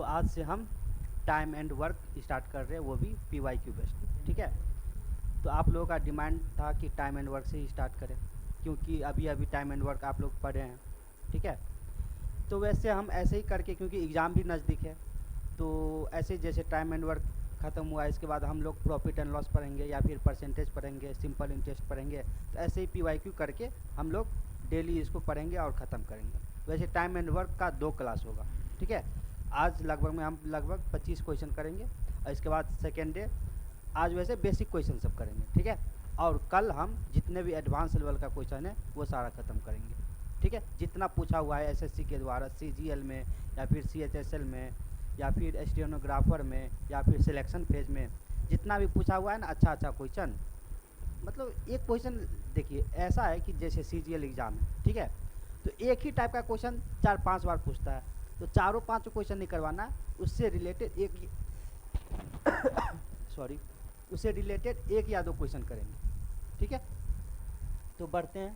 तो आज से हम टाइम एंड वर्क स्टार्ट कर रहे हैं, वो भी PYQ बेस्ड। ठीक है, तो आप लोगों का डिमांड था कि टाइम एंड वर्क से ही स्टार्ट करें, क्योंकि अभी अभी टाइम एंड वर्क आप लोग पढ़े हैं। ठीक है, तो वैसे हम ऐसे ही करके, क्योंकि एग्ज़ाम भी नज़दीक है, तो ऐसे जैसे टाइम एंड वर्क ख़त्म हुआ इसके बाद हम लोग प्रॉफिट एंड लॉस पढ़ेंगे या फिर परसेंटेज पढ़ेंगे, सिंपल इंटरेस्ट पढ़ेंगे। तो ऐसे ही PYQ करके हम लोग डेली इसको पढ़ेंगे और ख़त्म करेंगे। वैसे टाइम एंड वर्क का 2 क्लास होगा। ठीक है, आज लगभग में हम लगभग 25 क्वेश्चन करेंगे और इसके बाद सेकेंड डे आज वैसे बेसिक क्वेश्चन सब करेंगे। ठीक है, और कल हम जितने भी एडवांस लेवल का क्वेश्चन है वो सारा ख़त्म करेंगे। ठीक है, जितना पूछा हुआ है SSC के द्वारा CGL में या फिर CHSL में या फिर स्टेनोग्राफर में या फिर सिलेक्शन फेज में, जितना भी पूछा हुआ है ना अच्छा अच्छा क्वेश्चन, मतलब एक क्वेश्चन देखिए ऐसा है कि जैसे CGL एग्ज़ाम है। ठीक है, तो एक ही टाइप का क्वेश्चन 4-5 बार पूछता है, तो चारों पाँचों क्वेश्चन नहीं करवाना, उससे रिलेटेड एक सॉरी उससे रिलेटेड एक या दो क्वेश्चन करेंगे। ठीक है, तो बढ़ते हैं।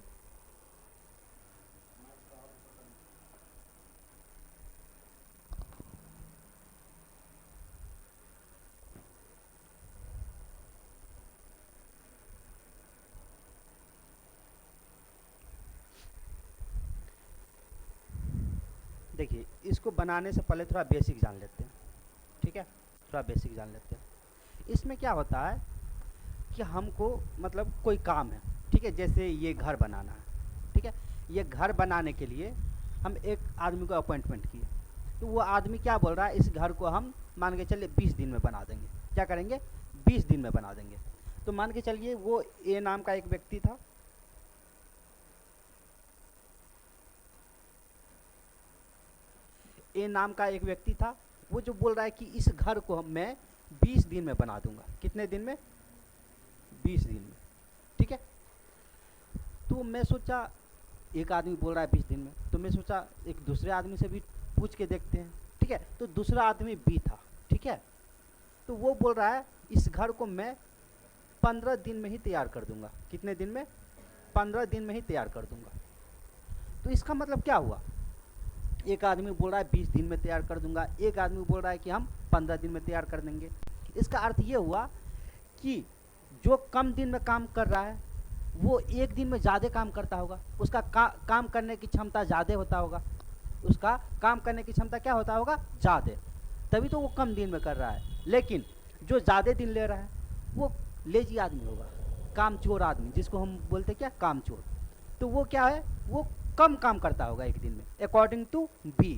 देखिए, इसको बनाने से पहले थोड़ा बेसिक जान लेते हैं। ठीक है, थोड़ा बेसिक जान लेते हैं। इसमें क्या होता है कि हमको मतलब कोई काम है। ठीक है, जैसे ये घर बनाना है। ठीक है, ये घर बनाने के लिए हम एक आदमी को अपॉइंटमेंट किए, तो वो आदमी क्या बोल रहा है, इस घर को हम मान के चलिए 20 दिन में बना देंगे। क्या करेंगे, 20 दिन में बना देंगे। तो मान के चलिए वो ए नाम का एक व्यक्ति था। ए नाम का एक व्यक्ति था, वो जो बोल रहा है कि इस घर को मैं 20 दिन में बना दूंगा। कितने दिन में, 20 दिन में। ठीक है, तो मैं सोचा एक आदमी बोल रहा है 20 दिन में, तो मैं सोचा एक दूसरे आदमी से भी पूछ के देखते हैं। ठीक है, तो दूसरा आदमी बी था। ठीक है, तो वो बोल रहा है इस घर को मैं 15 दिन में ही तैयार कर दूंगा। कितने दिन में, 15 दिन में ही तैयार कर दूंगा। तो इसका मतलब क्या हुआ, एक आदमी बोल रहा है 20 दिन में तैयार कर दूंगा, एक आदमी बोल रहा है कि हम 15 दिन में तैयार कर देंगे। इसका अर्थ ये हुआ कि जो कम दिन में काम कर रहा है वो एक दिन में ज़्यादा काम करता होगा, उसका काम करने की क्षमता ज़्यादा होता होगा, उसका काम करने की क्षमता क्या होता होगा, ज़्यादा, तभी तो वो कम दिन में कर रहा है। लेकिन जो ज़्यादा दिन ले रहा है वो लेजी आदमी होगा, कामचोर आदमी, जिसको हम बोलते क्या, कामचोर। तो वो क्या है, वो कम काम करता होगा एक दिन में, अकॉर्डिंग टू बी।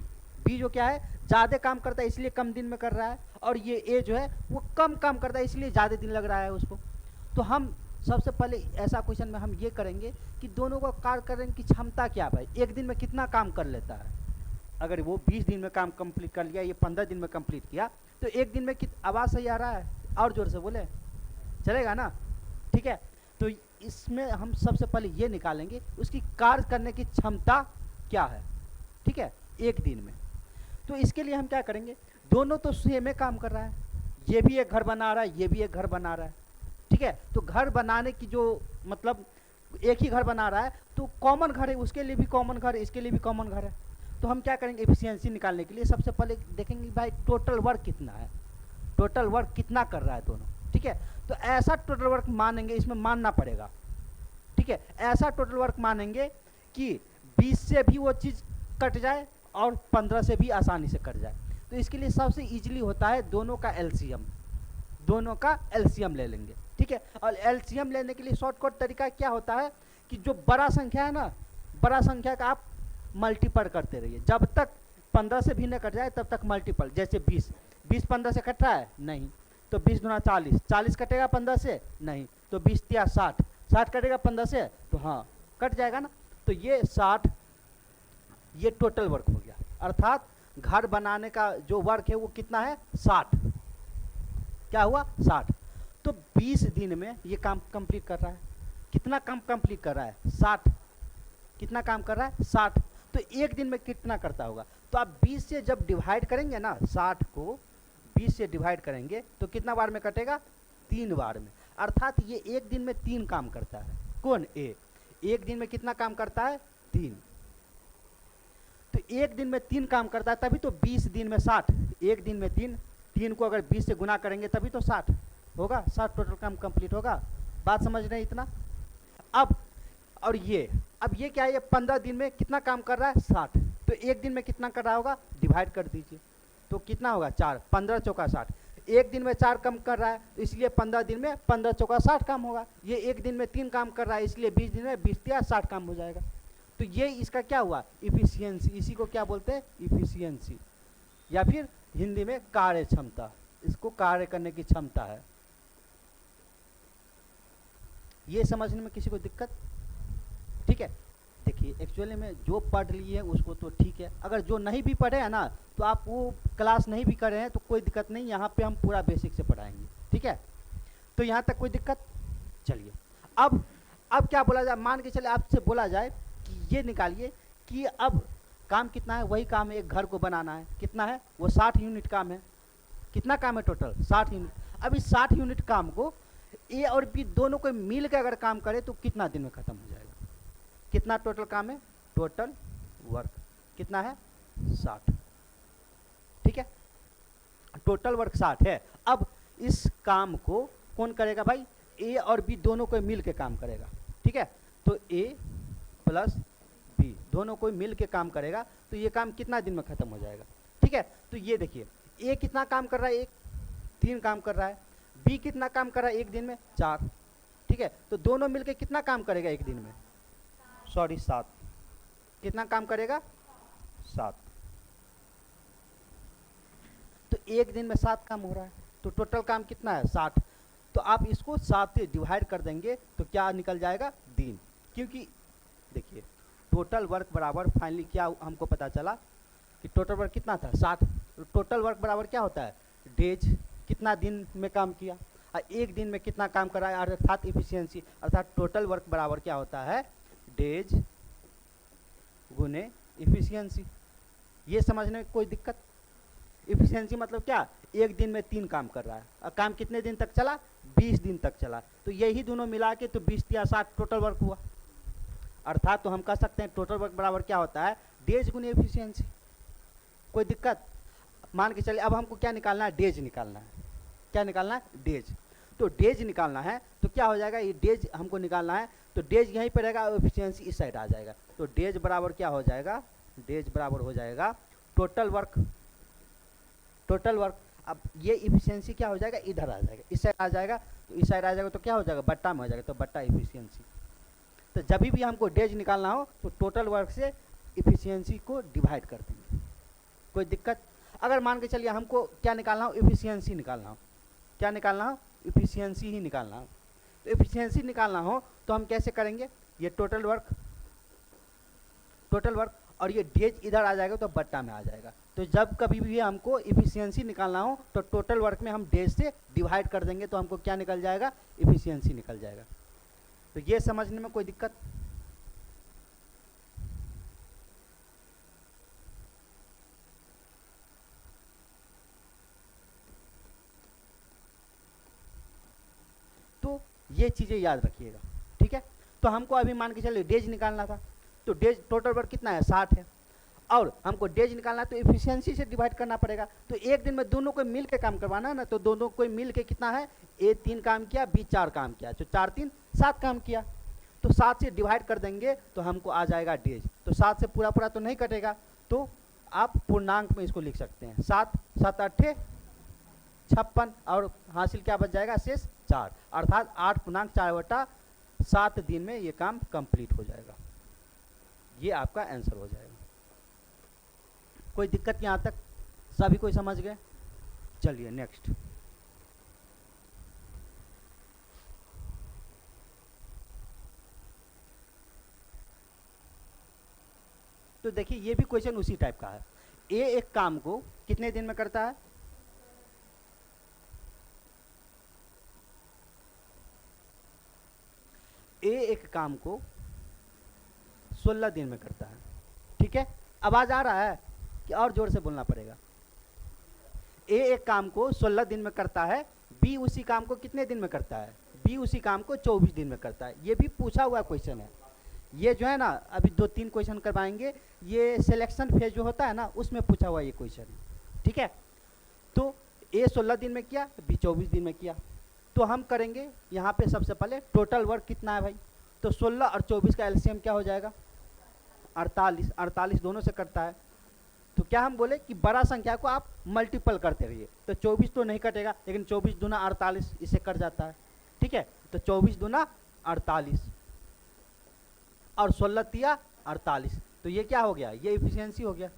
बी जो क्या है, ज़्यादा काम करता है इसलिए कम दिन में कर रहा है, और ये ए जो है वो कम काम करता है इसलिए ज़्यादा दिन लग रहा है उसको। तो हम सबसे पहले ऐसा क्वेश्चन में हम ये करेंगे कि दोनों को कार्य करने की क्षमता क्या है, एक दिन में कितना काम कर लेता है। अगर वो 20 दिन में काम कंप्लीट कर लिया, ये 15 दिन में कंप्लीट किया, तो एक दिन में आवाज़ सही आ रहा है, और ज़ोर से बोले चलेगा ना। ठीक है, तो इसमें हम सबसे पहले ये निकालेंगे उसकी कार्य करने की क्षमता क्या है। ठीक है, एक दिन में। तो इसके लिए हम क्या करेंगे, दोनों तो सेम काम कर रहा है, ये भी एक घर बना रहा है, ये भी एक घर बना रहा है। ठीक है, तो घर बनाने की जो मतलब एक ही घर बना रहा है, तो कॉमन घर है, उसके लिए भी कॉमन घर है, इसके लिए भी कॉमन घर है। तो हम क्या करेंगे, एफिशिएंसी निकालने के लिए सबसे पहले देखेंगे भाई टोटल वर्क कितना है, टोटल वर्क कितना कर रहा है दोनों। ठीक है, तो ऐसा टोटल वर्क मानेंगे, इसमें मानना पड़ेगा। ठीक है, ऐसा टोटल वर्क मानेंगे कि 20 से भी वो चीज़ कट जाए और 15 से भी आसानी से कट जाए। तो इसके लिए सबसे इजीली होता है दोनों का एलसीएम, दोनों का एलसीएम ले लेंगे। ठीक है, और एलसीएम लेने के लिए शॉर्टकट तरीका क्या होता है कि जो बड़ा संख्या है ना, बड़ा संख्या का आप मल्टीपल करते रहिए, जब तक 15 से भी न कट जाए तब तक मल्टीपल। जैसे 20, 20 15 से कट रहा है, नहीं, तो 20 गुना 40, 40 कटेगा 15 से, नहीं, तो 20 या 60, 60 कटेगा 15 से, तो हाँ कट जाएगा ना। तो ये 60, ये टोटल वर्क हो गया, अर्थात घर बनाने का जो वर्क है वो कितना है, 60। क्या हुआ, 60। तो 20 दिन में ये काम कंप्लीट कर रहा है। कितना काम कंप्लीट कर रहा है, 60। कितना काम कर रहा है, 60। तो एक दिन में कितना करता होगा, तो आप 20 से जब डिवाइड करेंगे ना, 60 को 20 से डिवाइड करेंगे तो कितना बार में कटेगा, 3 बार में। अर्थात ये एक दिन में 3 काम करता है। कौन, ए, एक दिन में कितना काम करता है, 3। तो तो एक दिन में 3 काम करता है, तभी तो 20 दिन में 60। एक दिन में 3, 3 को अगर 20 से गुना करेंगे तभी तो 60 होगा, 60 टोटल काम कंप्लीट होगा। बात समझ रहे हैं इतना? अब और ये, अब ये क्या है, ये 15 दिन में कितना काम कर रहा है, 60। तो एक दिन में कितना कर रहा होगा, डिवाइड कर दीजिए, तो कितना होगा, 4, 15 चौका 60। एक दिन में 4 काम कर रहा है, तो इसलिए 15 दिन में 15 चौका 60 काम होगा। ये एक दिन में 3 काम कर रहा है, इसलिए 20 दिन में 20 या 60 काम हो जाएगा। तो ये इसका क्या हुआ, इफिशियंसी। इसी को क्या बोलते हैं, इफिशियंसी, या फिर हिंदी में कार्य क्षमता। इसको कार्य करने की क्षमता है। ये समझने में किसी को दिक्कत? ठीक है, देखिए एक्चुअली में जो पढ़ लिए उसको तो ठीक है, अगर जो नहीं भी पढ़े हैं ना, तो आप वो क्लास नहीं भी कर रहे हैं तो कोई दिक्कत नहीं, यहाँ पे हम पूरा बेसिक से पढ़ाएंगे। ठीक है, तो यहाँ तक कोई दिक्कत? चलिए, अब क्या बोला जाए, मान के चले आपसे बोला जाए कि ये निकालिए कि अब काम कितना है, वही काम है, एक घर को बनाना है। कितना है वो, 60 यूनिट काम है। कितना काम है टोटल, 60 यूनिट। अब इस 60 यूनिट काम को ए और बी दोनों को मिल के अगर काम करे तो कितना दिन में खत्म हो जाएगा? कितना टोटल काम है, टोटल वर्क कितना है, 60। ठीक है, टोटल वर्क 60 है। अब इस काम को कौन करेगा भाई, ए और बी दोनों को मिल के काम करेगा। ठीक है, तो ए प्लस बी दोनों को मिल के काम करेगा, तो ये काम कितना दिन में खत्म हो जाएगा? ठीक है, तो ये देखिए, ए कितना काम कर रहा है, 3 काम कर रहा है। बी कितना काम कर रहा है एक दिन में, 4। ठीक है, तो दोनों मिलके कितना काम करेगा एक दिन में, सॉरी 7। कितना काम करेगा, 7। तो एक दिन में 7 काम हो रहा है, तो टोटल काम कितना है, 60। तो आप इसको 7 से डिवाइड कर देंगे तो क्या निकल जाएगा, दिन। क्योंकि देखिए टोटल वर्क बराबर फाइनली क्या हमको पता चला कि टोटल वर्क कितना था, 60। तो टोटल वर्क बराबर क्या होता है, डेज, कितना दिन में काम किया, और एक दिन में कितना काम करा है, अर्थात इफिशियंसी। अर्थात टोटल वर्क बराबर क्या होता है, डेज गुने इफिशियंसी। ये समझने में कोई दिक्कत? इफिशियंसी मतलब क्या, एक दिन में 3 काम कर रहा है, और काम कितने दिन तक चला, 20 दिन तक चला। तो यही दोनों मिला के तो 20 या 60 टोटल वर्क हुआ। अर्थात तो हम कह सकते हैं टोटल वर्क बराबर क्या होता है, डेज गुने एफिशिएंसी। कोई दिक्कत? मान के चलिए अब हमको क्या निकालना है, डेज निकालना है। क्या निकालना है, डेज। तो डेज निकालना है तो क्या हो जाएगा, ये डेज हमको निकालना है, तो डेज यहीं पर रहेगा, एफिशिएंसी इस साइड आ जाएगा। तो डेज बराबर क्या हो जाएगा, डेज बराबर हो जाएगा टोटल वर्क। टोटल वर्क, अब ये इफिशियंसी क्या हो जाएगा, इधर आ जाएगा, इस साइड आ जाएगा। तो इस साइड आ जाएगा तो क्या हो जाएगा, बट्टा में हो जाएगा, तो बट्टा इफिशियंसी। तो जब भी हमको डेज निकालना हो तो टोटल वर्क से इफिशियंसी को डिवाइड कर देंगे। कोई दिक्कत? अगर मान के चलिए हमको क्या निकालना हो, इफिशियंसी निकालना हो। क्या निकालना हो, इफिशियंसी ही निकालना हो। तो इफिशियंसी निकालना हो तो हम कैसे करेंगे, ये टोटल वर्क, टोटल वर्क, और ये डेज इधर आ जाएगा तो बट्टा में आ जाएगा। तो जब कभी भी हमको इफिशियंसी निकालना हो तो टोटल वर्क में हम डेज से डिवाइड कर देंगे, तो हमको क्या निकल जाएगा, इफिशियंसी निकल जाएगा। तो ये समझने में कोई दिक्कत? तो ये चीजें याद रखिएगा, ठीक है। तो हमको अभी मान के चलिए डेज निकालना था, तो डेज टोटल वर्क कितना है, 60 है, और हमको डेज निकालना है तो इफिशियंसी से डिवाइड करना पड़ेगा। तो एक दिन में दोनों को मिल के काम करवाना है ना, तो दोनों को मिल के कितना है, ए 3 काम किया, बी 4 काम किया, तो 4 3 7 काम किया। तो 7 से डिवाइड कर देंगे तो हमको आ जाएगा डेज। तो 7 से पूरा पूरा तो नहीं कटेगा, तो आप पूर्णांक में इसको लिख सकते हैं, 7 7 8 56, और हासिल क्या बच जाएगा, शेष 4, अर्थात 8.4/7 दिन में ये काम कंप्लीट हो जाएगा। ये आपका आंसर हो जाएगा। कोई दिक्कत यहाँ तक? सभी कोई समझ गए? चलिए नेक्स्ट। तो देखिए ये भी क्वेश्चन उसी टाइप का है। ए एक काम को कितने दिन में करता है, ए एक काम को 16 दिन में करता है, ठीक है। आवाज आ रहा है कि और जोर से बोलना पड़ेगा? ए एक काम को 16 दिन में करता है, बी उसी काम को कितने दिन में करता है, बी उसी काम को 24 दिन में करता है। ये भी पूछा हुआ क्वेश्चन है ये जो है ना अभी 2-3 क्वेश्चन करवाएंगे, ये सिलेक्शन फेज जो होता है ना उसमें पूछा हुआ ये क्वेश्चन है, ठीक है। तो ए 16 दिन में किया, बी 24 दिन में किया। तो हम करेंगे यहाँ पे सबसे पहले टोटल वर्क कितना है भाई, तो 16 और 24 का एलसीएम क्या हो जाएगा 48, 48 दोनों से कटता है। तो क्या हम बोले कि बड़ा संख्या को आप मल्टीपल करते रहिए, तो 24 तो नहीं कटेगा, लेकिन 24 दूना 48 इससे कट जाता है, ठीक है। तो 24 दूना 48 और 16 तिया 48, तो ये क्या हो गया, ये इफिशियंसी हो गया,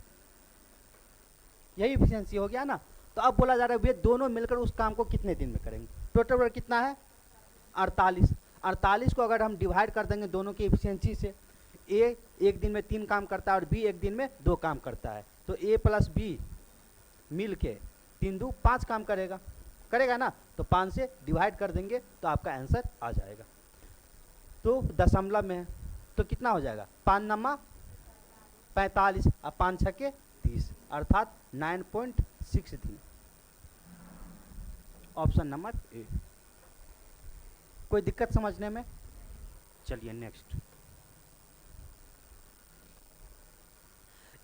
यही इफिशियंसी हो गया ना। तो अब बोला जा रहा है वे दोनों मिलकर उस काम को कितने दिन में करेंगे। टोटल वर्क कितना है 48, 48 को अगर हम डिवाइड कर देंगे दोनों की इफिशियंसी से, ए एक दिन में 3 काम करता है और बी एक दिन में 2 काम करता है, तो ए प्लस बी मिल के 3 2 5 काम करेगा, करेगा ना। तो 5 से डिवाइड कर देंगे तो आपका आंसर आ जाएगा। तो दशमलव में है तो कितना हो जाएगा 5 नमा 45 और 5 छके 30, अर्थात 9.6 दिन। Option number A. कोई दिक्कत समझने में? चलिए नेक्स्ट।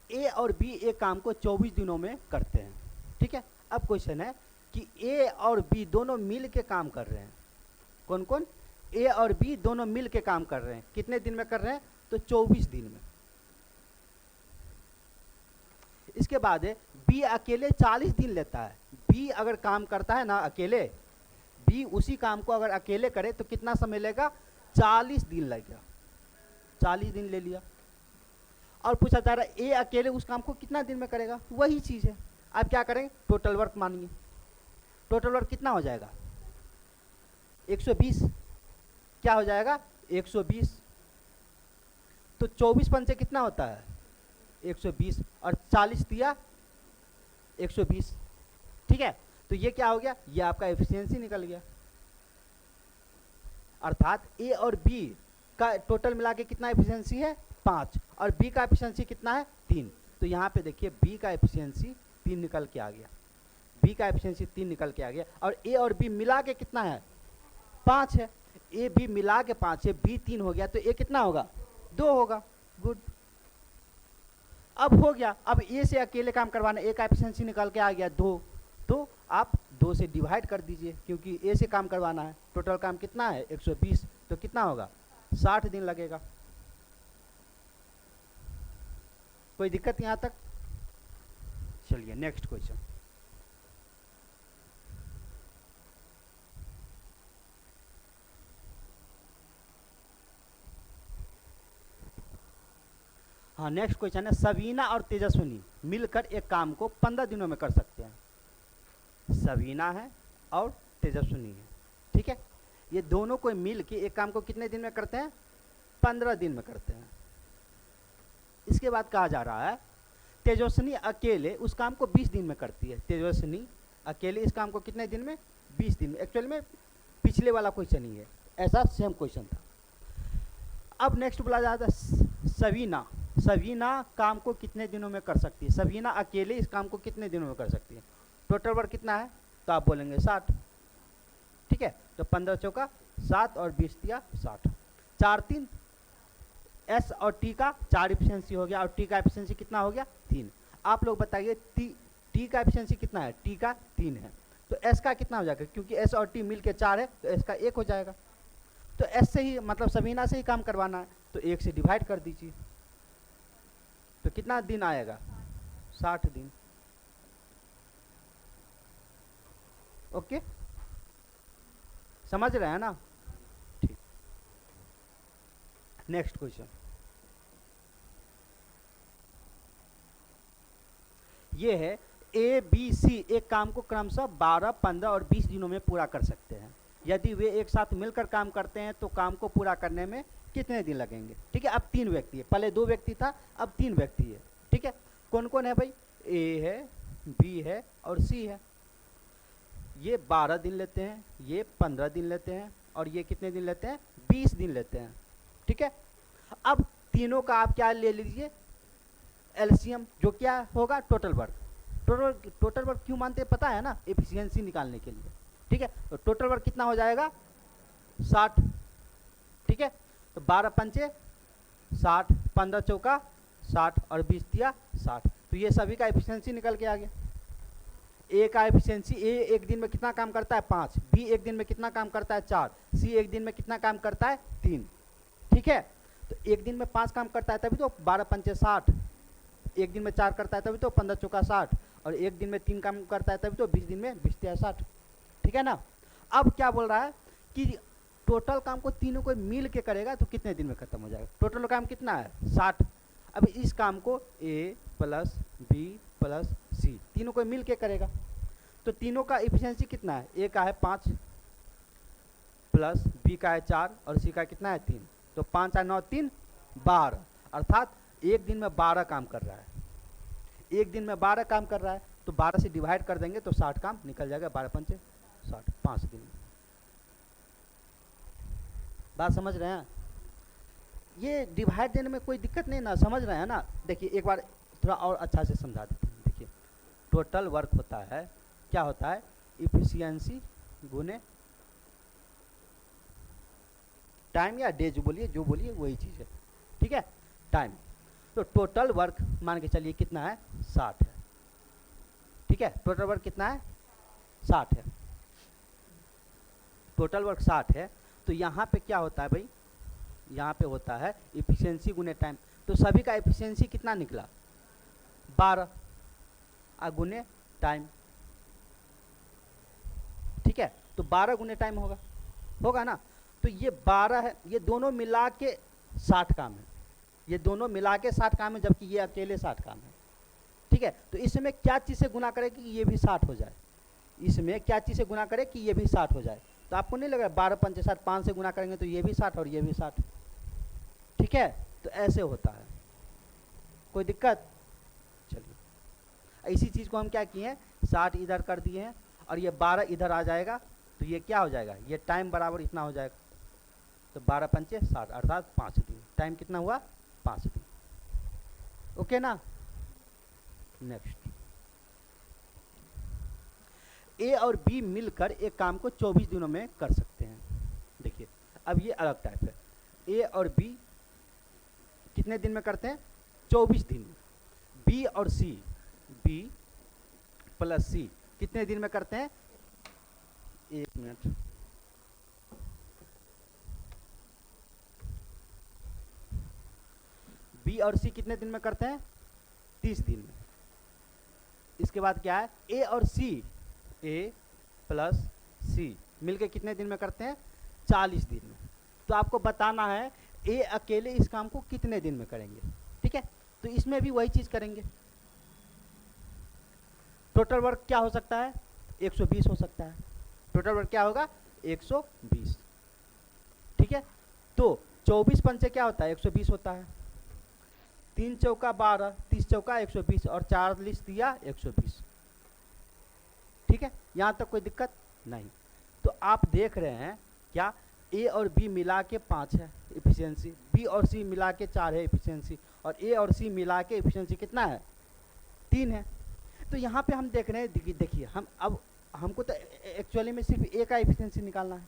ए और बी एक काम को 24 दिनों में करते हैं, ठीक है। अब क्वेश्चन है कि ए और बी दोनों मिल के काम कर रहे हैं। कौन कौन? ए और बी दोनों मिल के काम कर रहे हैं। कितने दिन में कर रहे हैं? तो 24 दिन में। इसके बाद है बी अकेले 40 दिन लेता है। बी अगर काम करता है ना अकेले, बी उसी काम को अगर अकेले करे तो कितना समय लेगा 40 दिन लगेगा, 40 दिन ले लिया। और पूछा जा रहा है ए अकेले उस काम को कितना दिन में करेगा, वही चीज है। आप क्या करेंगे टोटल वर्क मानिए, टोटल वर्क कितना हो जाएगा 120, क्या हो जाएगा 120। तो 24 पंचे कितना होता है 120 और 40 दिया 120, ठीक है। तो ये क्या हो गया, ये आपका एफिशिएंसी निकल गया। अर्थात ए और बी का टोटल मिला के कितना एफिशिएंसी है 5 और बी का एफिशिएंसी कितना है 3। तो यहाँ पे देखिए बी का एफिशिएंसी 3 निकल के आ गया, बी का एफिशिएंसी 3 निकल के आ गया। और ए और बी मिला के कितना है 5 है, ए बी मिला के 5 है, बी 3 हो गया, तो ए कितना होगा 2 होगा। गुड, अब हो गया। अब ए से अकेले काम करवाना, ए का एफिशिएंसी निकल के आ गया 2, तो आप 2 से डिवाइड कर दीजिए क्योंकि ए से काम करवाना है। टोटल काम कितना है 120, तो कितना होगा 60 दिन लगेगा। कोई दिक्कत यहां तक? चलिए नेक्स्ट क्वेश्चन। हाँ नेक्स्ट क्वेश्चन है सबीना और तेजस्विनी मिलकर एक काम को 15 दिनों में कर सकते हैं। सबीना है और तेजस्विनी है, ठीक है। ये दोनों को मिल के एक काम को कितने दिन में करते हैं 15 दिन में करते हैं। इसके बाद कहा जा रहा है तेजस्विनी अकेले उस काम को 20 दिन में करती है। तेजस्विनी अकेले इस काम को कितने दिन में 20 दिन में। एक्चुअल में पिछले वाला क्वेश्चन ही है, ऐसा सेम क्वेश्चन था। अब नेक्स्ट बोला जाता है सबीना, सबीना काम को कितने दिनों में कर सकती है। सबीना अकेले इस काम को कितने दिनों में कर सकती है। टोटल वर्क कितना है, तो आप बोलेंगे 60, ठीक है। तो 15 चौका 7 और 20 दिया 60, 4 3 एस और टी का 4 एफिशिएंसी हो गया और टी का एफिशिएंसी कितना हो गया 3। आप लोग बताइए टी का एफिशिएंसी कितना है, टी का 3 है, तो एस का कितना हो जाएगा, क्योंकि एस और टी मिल के 4 है तो एस का 1 हो जाएगा। तो एस से ही मतलब सबीना से ही काम करवाना है, तो 1 से डिवाइड कर दीजिए, तो कितना दिन आएगा 60 दिन। ओके, समझ रहे हैं ना? ठीक, नेक्स्ट क्वेश्चन ये है ए बी सी एक काम को क्रमशः 12, 15 और 20 दिनों में पूरा कर सकते हैं। यदि वे एक साथ मिलकर काम करते हैं तो काम को पूरा करने में कितने दिन लगेंगे। ठीक है, अब 3 व्यक्ति है, पहले 2 व्यक्ति था, अब 3 व्यक्ति है। ठीक है, कौन कौन है भाई, ए है, बी है और सी है। ये 12 दिन लेते हैं, ये 15 दिन लेते हैं और ये कितने दिन लेते हैं 20 दिन लेते हैं। ठीक है, अब तीनों का आप क्या ले लीजिए एलसीएम, जो क्या होगा टोटल वर्क। टोटल वर्क क्यों मानते हैं पता है ना, एफिशिएंसी निकालने के लिए। ठीक है, तो टोटल वर्क कितना हो जाएगा 60। ठीक है, तो 12 पंचे 60, 15 चौका 60 और 20 दिया 60। तो ये सभी का एफिशिएंसी निकल के आ गया। ए का एफिशिएंसी, ए एक दिन में कितना काम करता है 5, बी एक दिन में कितना काम करता है 4, सी एक दिन में कितना काम करता है 3। ठीक है, तो एक दिन में 5 काम करता है तभी तो 12 पंचे 60, एक दिन में 4 करता है तभी तो 15 चौका 60, और एक दिन में 3 काम करता है तभी तो 20 दिन में 20 तिया 60। ठीक है ना। अब क्या बोल रहा है कि टोटल काम को तीनों को मिल के करेगा तो कितने दिन में खत्म हो जाएगा। टोटल काम कितना है 60। अब इस काम को ए प्लस बी प्लस सी तीनों को मिल के करेगा तो तीनों का एफिशिएंसी कितना है, ए का है 5 प्लस बी का है 4 और सी का कितना है 3। तो 5 और 9 3 12, अर्थात एक दिन में 12 काम कर रहा है। एक दिन में 12 काम कर रहा है तो 12 से डिवाइड कर देंगे तो 60 काम निकल जाएगा। 12 पंचे 60, 5 दिन में। बात समझ रहे हैं। ये डिवाइड देने में कोई दिक्कत नहीं ना, समझ रहे हैं ना। देखिए एक बार थोड़ा और अच्छा से समझा देते हैं। देखिए टोटल वर्क होता है, क्या होता है, इफिशियंसी गुने टाइम या डे, जो बोलिए वही चीज़ है। ठीक है, टाइम। तो टोटल वर्क मान के चलिए कितना है 60 है। ठीक है, टोटल वर्क कितना है 60 है। टोटल वर्क 60 है। तो यहाँ पे क्या होता है भाई, यहाँ पे होता है इफिशियंसी गुने टाइम। तो सभी का इफिशियंसी कितना निकला 12 गुने टाइम। ठीक है, तो 12 गुने टाइम होगा ना। तो ये 12 है, ये दोनों मिला के 60 काम है, ये दोनों मिला के 60 काम है, जबकि ये अकेले 60 काम है। ठीक है, तो इसमें क्या चीज़ से गुना करे कि ये भी 60 हो जाए, इसमें क्या चीज़ से गुना करे कि ये भी 60 हो जाए। तो आपको नहीं लग रहा 12 पंचे 60, 5 से गुना करेंगे तो ये भी 60 और ये भी 60। ठीक है, तो ऐसे होता है, कोई दिक्कत। चलिए इसी चीज़ को हम क्या किए हैं 60 इधर कर दिए हैं और ये 12 इधर आ जाएगा तो ये क्या हो जाएगा, ये टाइम बराबर इतना हो जाएगा। तो 12 पंचे 60 अर्थात 5 दिन। टाइम कितना हुआ 5 दिन। ओके ना। नेक्स्ट, ए और बी मिलकर एक काम को 24 दिनों में कर सकते हैं। देखिए अब ये अलग टाइप है। ए और बी कितने दिन में करते हैं 24 दिन। बी और सी, बी प्लस सी कितने दिन में करते हैं, 1 मिनट, बी और सी कितने दिन में करते हैं 30 दिन में। इसके बाद क्या है, ए और सी, ए प्लस सी मिलके कितने दिन में करते हैं 40 दिन में। तो आपको बताना है ए अकेले इस काम को कितने दिन में करेंगे। ठीक है, तो इसमें भी वही चीज करेंगे। टोटल वर्क क्या हो सकता है 120 हो सकता है। टोटल वर्क क्या होगा 120। ठीक है, तो 24 पंचे क्या होता है 120 होता है। 3 चौका 12, 30 चौका 120 और 40 दिया 120। ठीक है, यहाँ तक कोई दिक्कत नहीं। तो आप देख रहे हैं क्या, ए और बी मिला के 5 है इफिशियंसी, बी और सी मिला के 4 है इफिशियंसी, और ए और सी मिला के इफिशियंसी कितना है 3 है। तो यहाँ पे हम देख रहे हैं, देखिए हम अब हमको तो एक्चुअली में सिर्फ ए का इफिशियंसी निकालना है।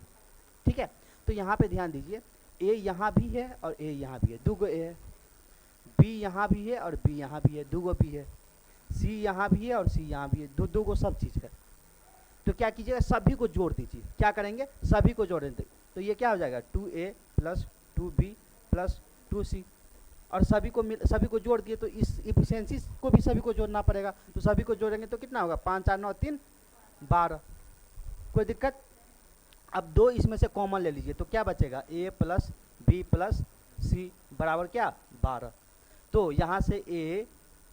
ठीक है, तो यहाँ पे ध्यान दीजिए, ए यहाँ भी है और ए यहाँ भी है, 2 गो ए है। बी यहाँ भी है और बी यहाँ भी है, 2 गो बी है। सी यहाँ भी है और सी यहाँ भी है, 2 गो सब चीज़ है। तो क्या कीजिएगा, सभी को जोड़ दीजिए। क्या करेंगे, सभी को जोड़ देंगे। तो ये क्या हो जाएगा 2a plus 2b plus 2c, और सभी को जोड़ दिए तो इस इफिशियंसी को भी सभी को जोड़ना पड़ेगा। तो सभी को जोड़ेंगे तो कितना होगा 5 4 9 3 12। कोई दिक्कत। अब 2 इसमें से कॉमन ले लीजिए तो क्या बचेगा, a प्लस बी प्लस सी बराबर क्या 12। तो यहाँ से a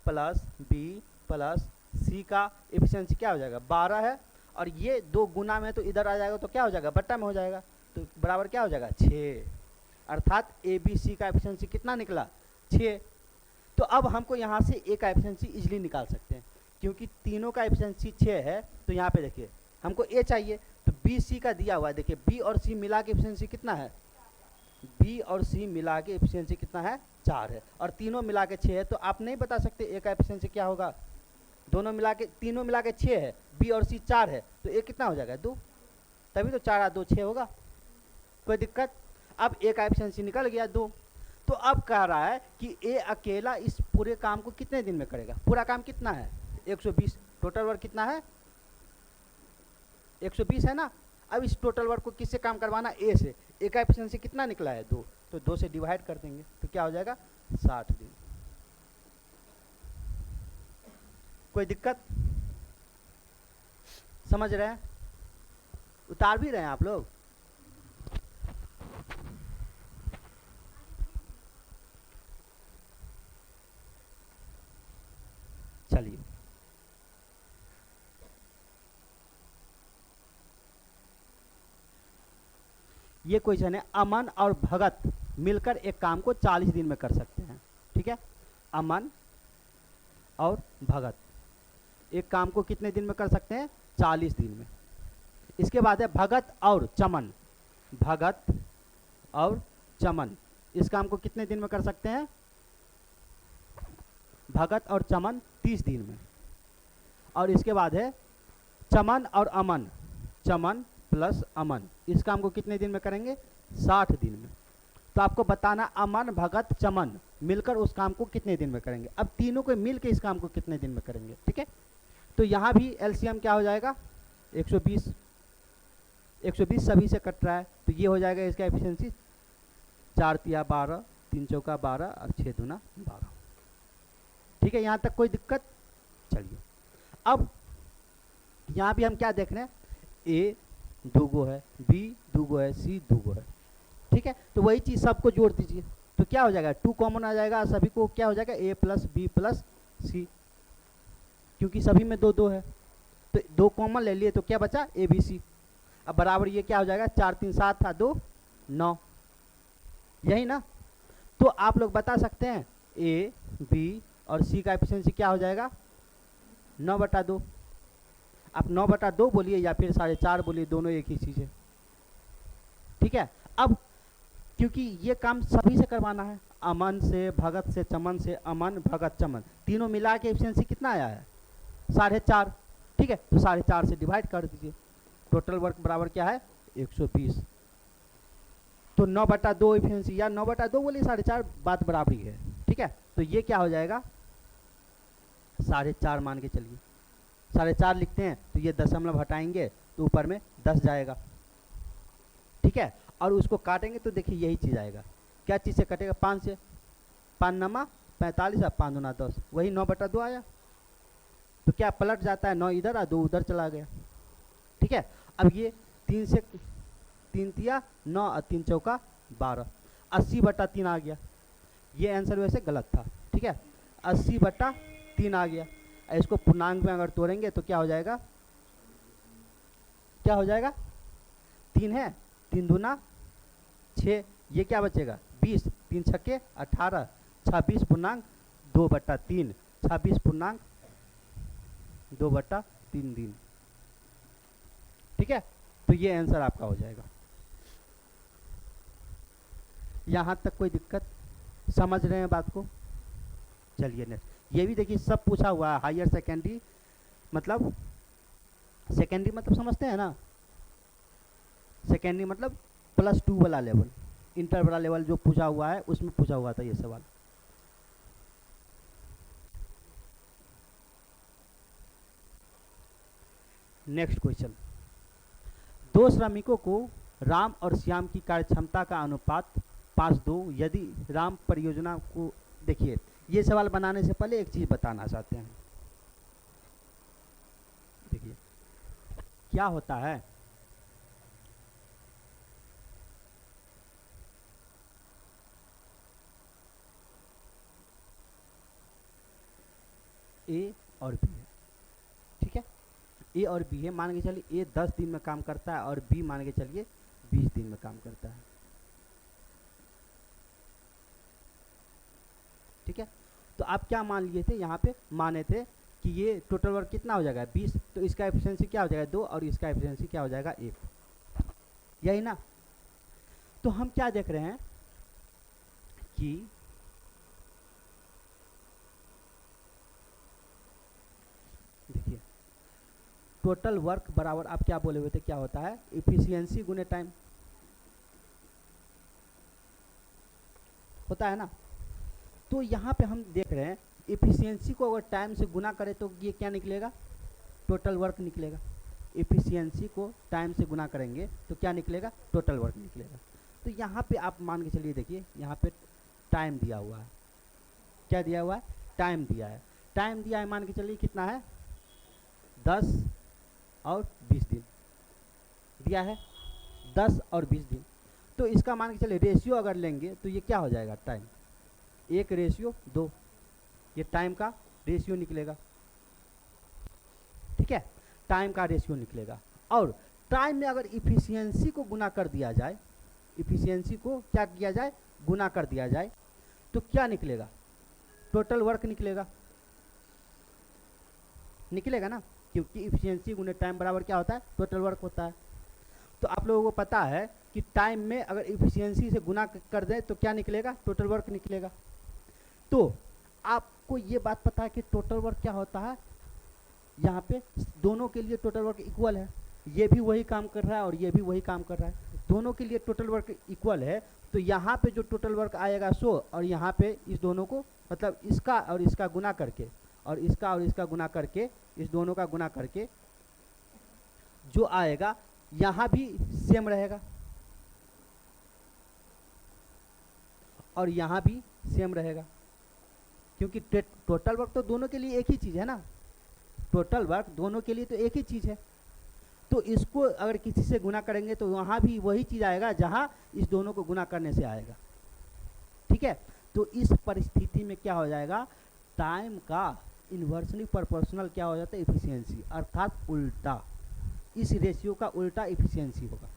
प्लस बी प्लस सी का एफिशिएंसी क्या हो जाएगा 12 है, और ये 2 गुना में तो इधर आ जाएगा तो क्या हो जाएगा बट्टा में हो जाएगा, तो बराबर क्या हो जाएगा 6। अर्थात ए बी सी का एफिशिएंसी कितना निकला 6। तो अब हमको यहाँ से ए का एफिशिएंसी इजीली निकाल सकते हैं, क्योंकि तीनों का एफिशिएंसी 6 है। तो यहाँ पे देखिए हमको ए चाहिए, तो बी सी का दिया हुआ है। देखिए बी और सी मिला के एफिशिएंसी कितना है, बी और सी मिला के एफिशिएंसी कितना है 4 है, और तीनों मिला के 6 है। तो आप नहीं बता सकते ए का एफिशिएंसी क्या होगा, दोनों मिला के, तीनों मिला के 6 है, बी और सी 4 है, तो ए कितना हो जाएगा 2, तभी तो 4 और 2 6 होगा। कोई दिक्कत। अब ए का एफिशिएंसी निकल गया 2। तो अब कह रहा है कि ए अकेला इस पूरे काम को कितने दिन में करेगा? पूरा काम कितना है? 120। टोटल वर्क कितना है? 120 है ना। अब इस टोटल वर्क को किससे काम करवाना? ए से। ए का एफिशिएंसी कितना निकला है? 2। तो 2 से डिवाइड कर देंगे तो क्या हो जाएगा? 60 दिन। कोई दिक्कत? समझ रहे हैं? उतार भी रहे हैं आप लोग? चलिए, ये क्वेश्चन है, अमन और भगत मिलकर एक काम को 40 दिन में कर सकते हैं। ठीक है, अमन और भगत एक काम को कितने दिन में कर सकते हैं? 40 दिन में। इसके बाद है भगत और चमन। भगत और चमन इस काम को कितने दिन में कर सकते हैं? भगत और चमन 30 दिन में। और इसके बाद है चमन और अमन। चमन प्लस अमन इस काम को कितने दिन में करेंगे? 60 दिन में। तो आपको बताना अमन भगत चमन मिलकर उस काम को कितने दिन में करेंगे। अब तीनों को मिल के इस काम को कितने दिन में करेंगे। ठीक है, तो यहाँ भी एलसीएम क्या हो जाएगा? 120। 120 सभी से कट रहा है तो ये हो जाएगा इसका एफिशिएंसी 4 तिया 12, 3 चौका 12 और 6 दूना 12। ठीक है, यहाँ तक कोई दिक्कत? चलिए, अब यहाँ भी हम क्या देख रहे हैं? ए 2 गो है, बी 2 गो है, सी 2 गो है। ठीक है, तो वही चीज़ सबको जोड़ दीजिए तो क्या हो जाएगा? 2 कॉमन आ जाएगा, सभी को क्या हो जाएगा? ए प्लस बी प्लस सी, क्योंकि सभी में 2 2 है तो 2 कॉमन ले लिए तो क्या बचा? A B C. अब बराबर ये क्या हो जाएगा? 4 3 7 था 2 9, यही ना। तो आप लोग बता सकते हैं ए बी और सी का एफिशिएंसी क्या हो जाएगा? 9/2। आप 9/2 बोलिए या फिर 4.5 बोलिए, दोनों एक ही चीज़ है। ठीक है, अब क्योंकि ये काम सभी से करवाना है, अमन से, भगत से, चमन से, अमन भगत चमन तीनों मिला के एफिशिएंसी कितना आया है? 4.5। ठीक है, तो 4.5 से डिवाइड कर दीजिए। टोटल वर्क बराबर क्या है? 120। तो 9/2 एफिशिएंसी या 9/2 बोलिए 4.5, बात बराबरी है। ठीक है, तो ये क्या हो जाएगा? 4.5 मान के चलिए। 4.5 लिखते हैं तो ये दशमलव हटाएंगे तो ऊपर में 10 जाएगा। ठीक है, और उसको काटेंगे तो देखिए यही चीज़ आएगा। क्या चीज़ से कटेगा? 5 से। 5 नमा 45 और 5 दूना 10, वही 9/2 आया। तो क्या पलट जाता है? 9 इधर और 2 उधर चला गया। ठीक है, अब ये 3 से 3 तिया 9 और 3 चौका 12, 80/3 आ गया। ये आंसर वैसे गलत था। ठीक है, 80/3 आ गया। इसको पूर्णांक में अगर तोड़ेंगे तो क्या हो जाएगा? क्या हो जाएगा? 3 है, 3 दूना 6, ये क्या बचेगा? 20, 3 छक्के 18, 26 पूर्णांक 2/3, 26 पूर्णांक 2/3 दिन। ठीक है, तो ये आंसर आपका हो जाएगा। यहाँ तक कोई दिक्कत? समझ रहे हैं बात को? चलिए नेक्स्ट, ये भी देखिए सब पूछा हुआ है। हायर सेकेंडरी मतलब, सेकेंडरी मतलब समझते हैं ना? सेकेंडरी मतलब +2 वाला लेवल, इंटर वाला लेवल जो पूछा हुआ है उसमें पूछा हुआ था ये सवाल। नेक्स्ट क्वेश्चन, 2 श्रमिकों को राम और श्याम की कार्यक्षमता का अनुपात 5:2 यदि राम परियोजना को, देखिए ये सवाल बनाने से पहले एक चीज़ बताना चाहते हैं। देखिए क्या होता है, ए और बी है। ठीक है, ए और बी है, मान के चलिए ए 10 दिन में काम करता है और बी मान के चलिए 20 दिन में काम करता है। ठीक है, तो आप क्या मान लिए थे? यहाँ पे माने थे कि ये टोटल वर्क कितना हो जाएगा? 20, तो इसका एफिशिएंसी क्या हो जाएगा? 2 और इसका एफिशिएंसी क्या हो जाएगा? 1, यही ना। तो हम क्या देख रहे हैं कि देखिए टोटल वर्क बराबर, आप क्या बोले हुए थे, क्या होता है? एफिशिएंसी गुने टाइम होता है ना। तो यहाँ पे हम देख रहे हैं एफिशिएंसी को अगर टाइम से गुना करें तो ये क्या निकलेगा, टोटल वर्क निकलेगा। एफिशिएंसी को टाइम से गुना करेंगे तो क्या निकलेगा, टोटल वर्क निकलेगा। तो यहाँ पे आप मान के चलिए, देखिए यहाँ पे टाइम दिया हुआ है, क्या दिया हुआ है, टाइम दिया है। टाइम दिया है मान के चलिए कितना है, 10 और 20 दिन दिया है, 10 और 20 दिन। तो इसका मान के चलिए रेशियो अगर लेंगे तो ये क्या हो जाएगा, टाइम 1:2, ये टाइम का रेशियो निकलेगा। ठीक है, टाइम का रेशियो निकलेगा। और टाइम में अगर इफिशियंसी को गुना कर दिया जाए, इफिशियंसी को क्या किया जाए, गुना कर दिया जाए, तो क्या निकलेगा, टोटल वर्क निकलेगा। निकलेगा ना, क्योंकि इफिशियंसी गुने टाइम बराबर क्या होता है, टोटल वर्क होता है। तो आप लोगों को पता है कि टाइम में अगर इफिशियंसी से गुना कर दें तो क्या निकलेगा, टोटल वर्क निकलेगा। तो आपको ये बात पता है कि टोटल वर्क क्या होता है, यहाँ पे दोनों के लिए टोटल वर्क इक्वल है। ये भी वही काम कर रहा है और ये भी वही काम कर रहा है, दोनों के लिए टोटल वर्क इक्वल है। तो यहाँ पे जो टोटल वर्क आएगा 100, और यहाँ पे इस दोनों को मतलब इसका और इसका गुना करके, और इसका और इसका गुना करके, इस दोनों का गुना करके जो आएगा यहाँ भी सेम रहेगा और यहाँ भी सेम रहेगा, क्योंकि टोटल वर्क तो दोनों के लिए एक ही चीज़ है ना, टोटल वर्क दोनों के लिए तो एक ही चीज़ है। तो इसको अगर किसी से गुना करेंगे तो वहाँ भी वही चीज़ आएगा जहाँ इस दोनों को गुना करने से आएगा। ठीक है, तो इस परिस्थिति में क्या हो जाएगा, टाइम का इन्वर्सली प्रोपोर्शनल क्या हो जाता है, एफिशिएंसी, अर्थात उल्टा, इस रेशियो का उल्टा एफिशिएंसी होगा।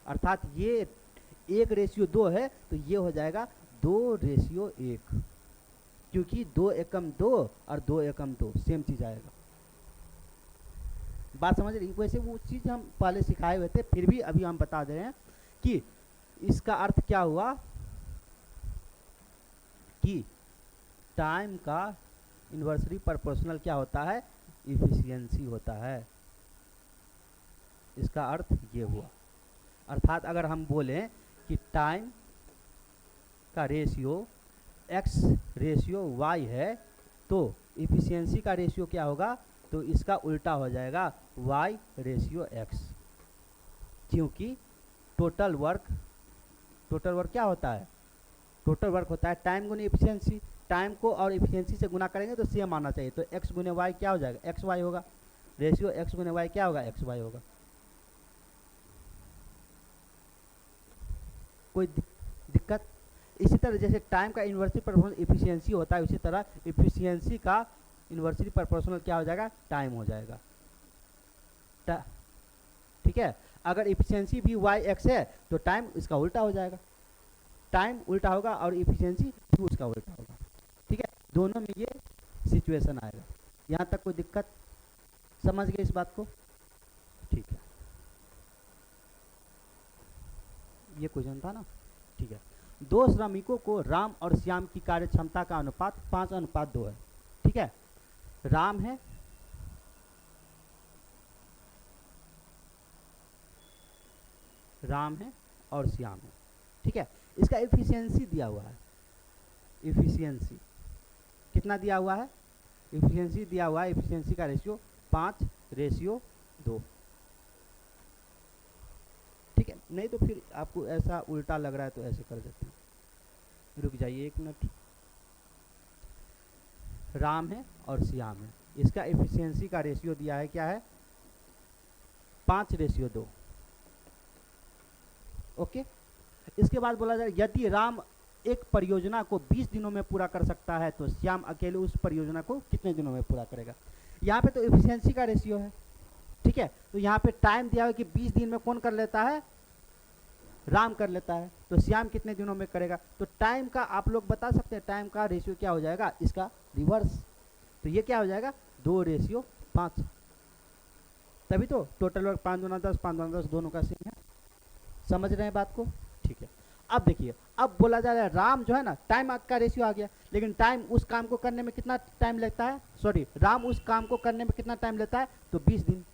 अर्थात ये 1:2 है तो ये हो जाएगा 2:1, क्योंकि 2 एकम 2 और 2 एकम 2 सेम चीज़ आएगा। बात समझ रही, वैसे वो चीज़ हम पहले सिखाए हुए थे, फिर भी अभी हम बता दे रहे हैं कि इसका अर्थ क्या हुआ कि टाइम का इन्वर्सली प्रोपोर्शनल क्या होता है, इफिशियंसी होता है। इसका अर्थ ये हुआ। अर्थात अगर हम बोलें कि टाइम का रेशियो x/y है तो इफिशियंसी का रेशियो क्या होगा, तो इसका उल्टा हो जाएगा y/x, क्योंकि टोटल वर्क क्या होता है, टोटल वर्क होता है टाइम गुने इफिशियंसी। टाइम को और इफिशियंसी से गुना करेंगे तो सेम आना चाहिए, तो x गुने y क्या हो जाएगा, xy होगा। रेशियो x गुने y क्या होगा, xy होगा। कोई दिक्कत? इसी तरह जैसे टाइम का इन्वर्सली प्रोपोर्शनल इफिशियंसी होता है, उसी तरह इफिशियंसी का इन्वर्सली प्रोपोर्शनल क्या हो जाएगा, टाइम हो जाएगा। ठीक है, अगर इफिशियंसी भी yx है तो टाइम इसका उल्टा हो जाएगा, टाइम उल्टा होगा और इफिशियंसी भी उसका उल्टा होगा। ठीक है, दोनों में ये सिचुएशन आएगा। यहाँ तक कोई दिक्कत? समझ गए इस बात को? ठीक है, ये क्वेश्चन था ना। ठीक है, 2 श्रमिकों को राम और श्याम की कार्य क्षमता का अनुपात 5:2 है। ठीक है, राम है और श्याम है। ठीक है, इसका एफिशिएंसी दिया हुआ है। एफिशिएंसी कितना दिया हुआ है, एफिशिएंसी दिया हुआ है, एफिशिएंसी का रेशियो 5:2। ठीक है, नहीं तो फिर आपको ऐसा उल्टा लग रहा है तो ऐसे कर देते हैं। रुक जाइए 1 मिनट। राम है और श्याम है, इसका एफिशिएंसी का रेशियो दिया है, क्या है, 5:2। ओके, इसके बाद बोला जाए यदि राम एक परियोजना को 20 दिनों में पूरा कर सकता है तो श्याम अकेले उस परियोजना को कितने दिनों में पूरा करेगा। यहाँ पे तो एफिशिएंसी का रेशियो है। ठीक है, तो यहाँ पे टाइम दिया है कि 20 दिन में कौन कर लेता है, राम कर लेता है, तो श्याम कितने दिनों में करेगा। तो टाइम का आप लोग बता सकते हैं, टाइम का रेशियो क्या हो जाएगा, इसका रिवर्स। तो ये क्या हो जाएगा, 2:5। तभी तो टोटल वर्क 5 × 10, 5 × 10 दोनों का सेम है। समझ रहे हैं बात को? ठीक है, अब देखिए, अब बोला जा रहा है राम जो है ना, टाइम का रेशियो आ गया, लेकिन टाइम उस काम को करने में कितना टाइम लगता है, सॉरी, राम उस काम को करने में कितना टाइम लेता है, तो 20 दिन।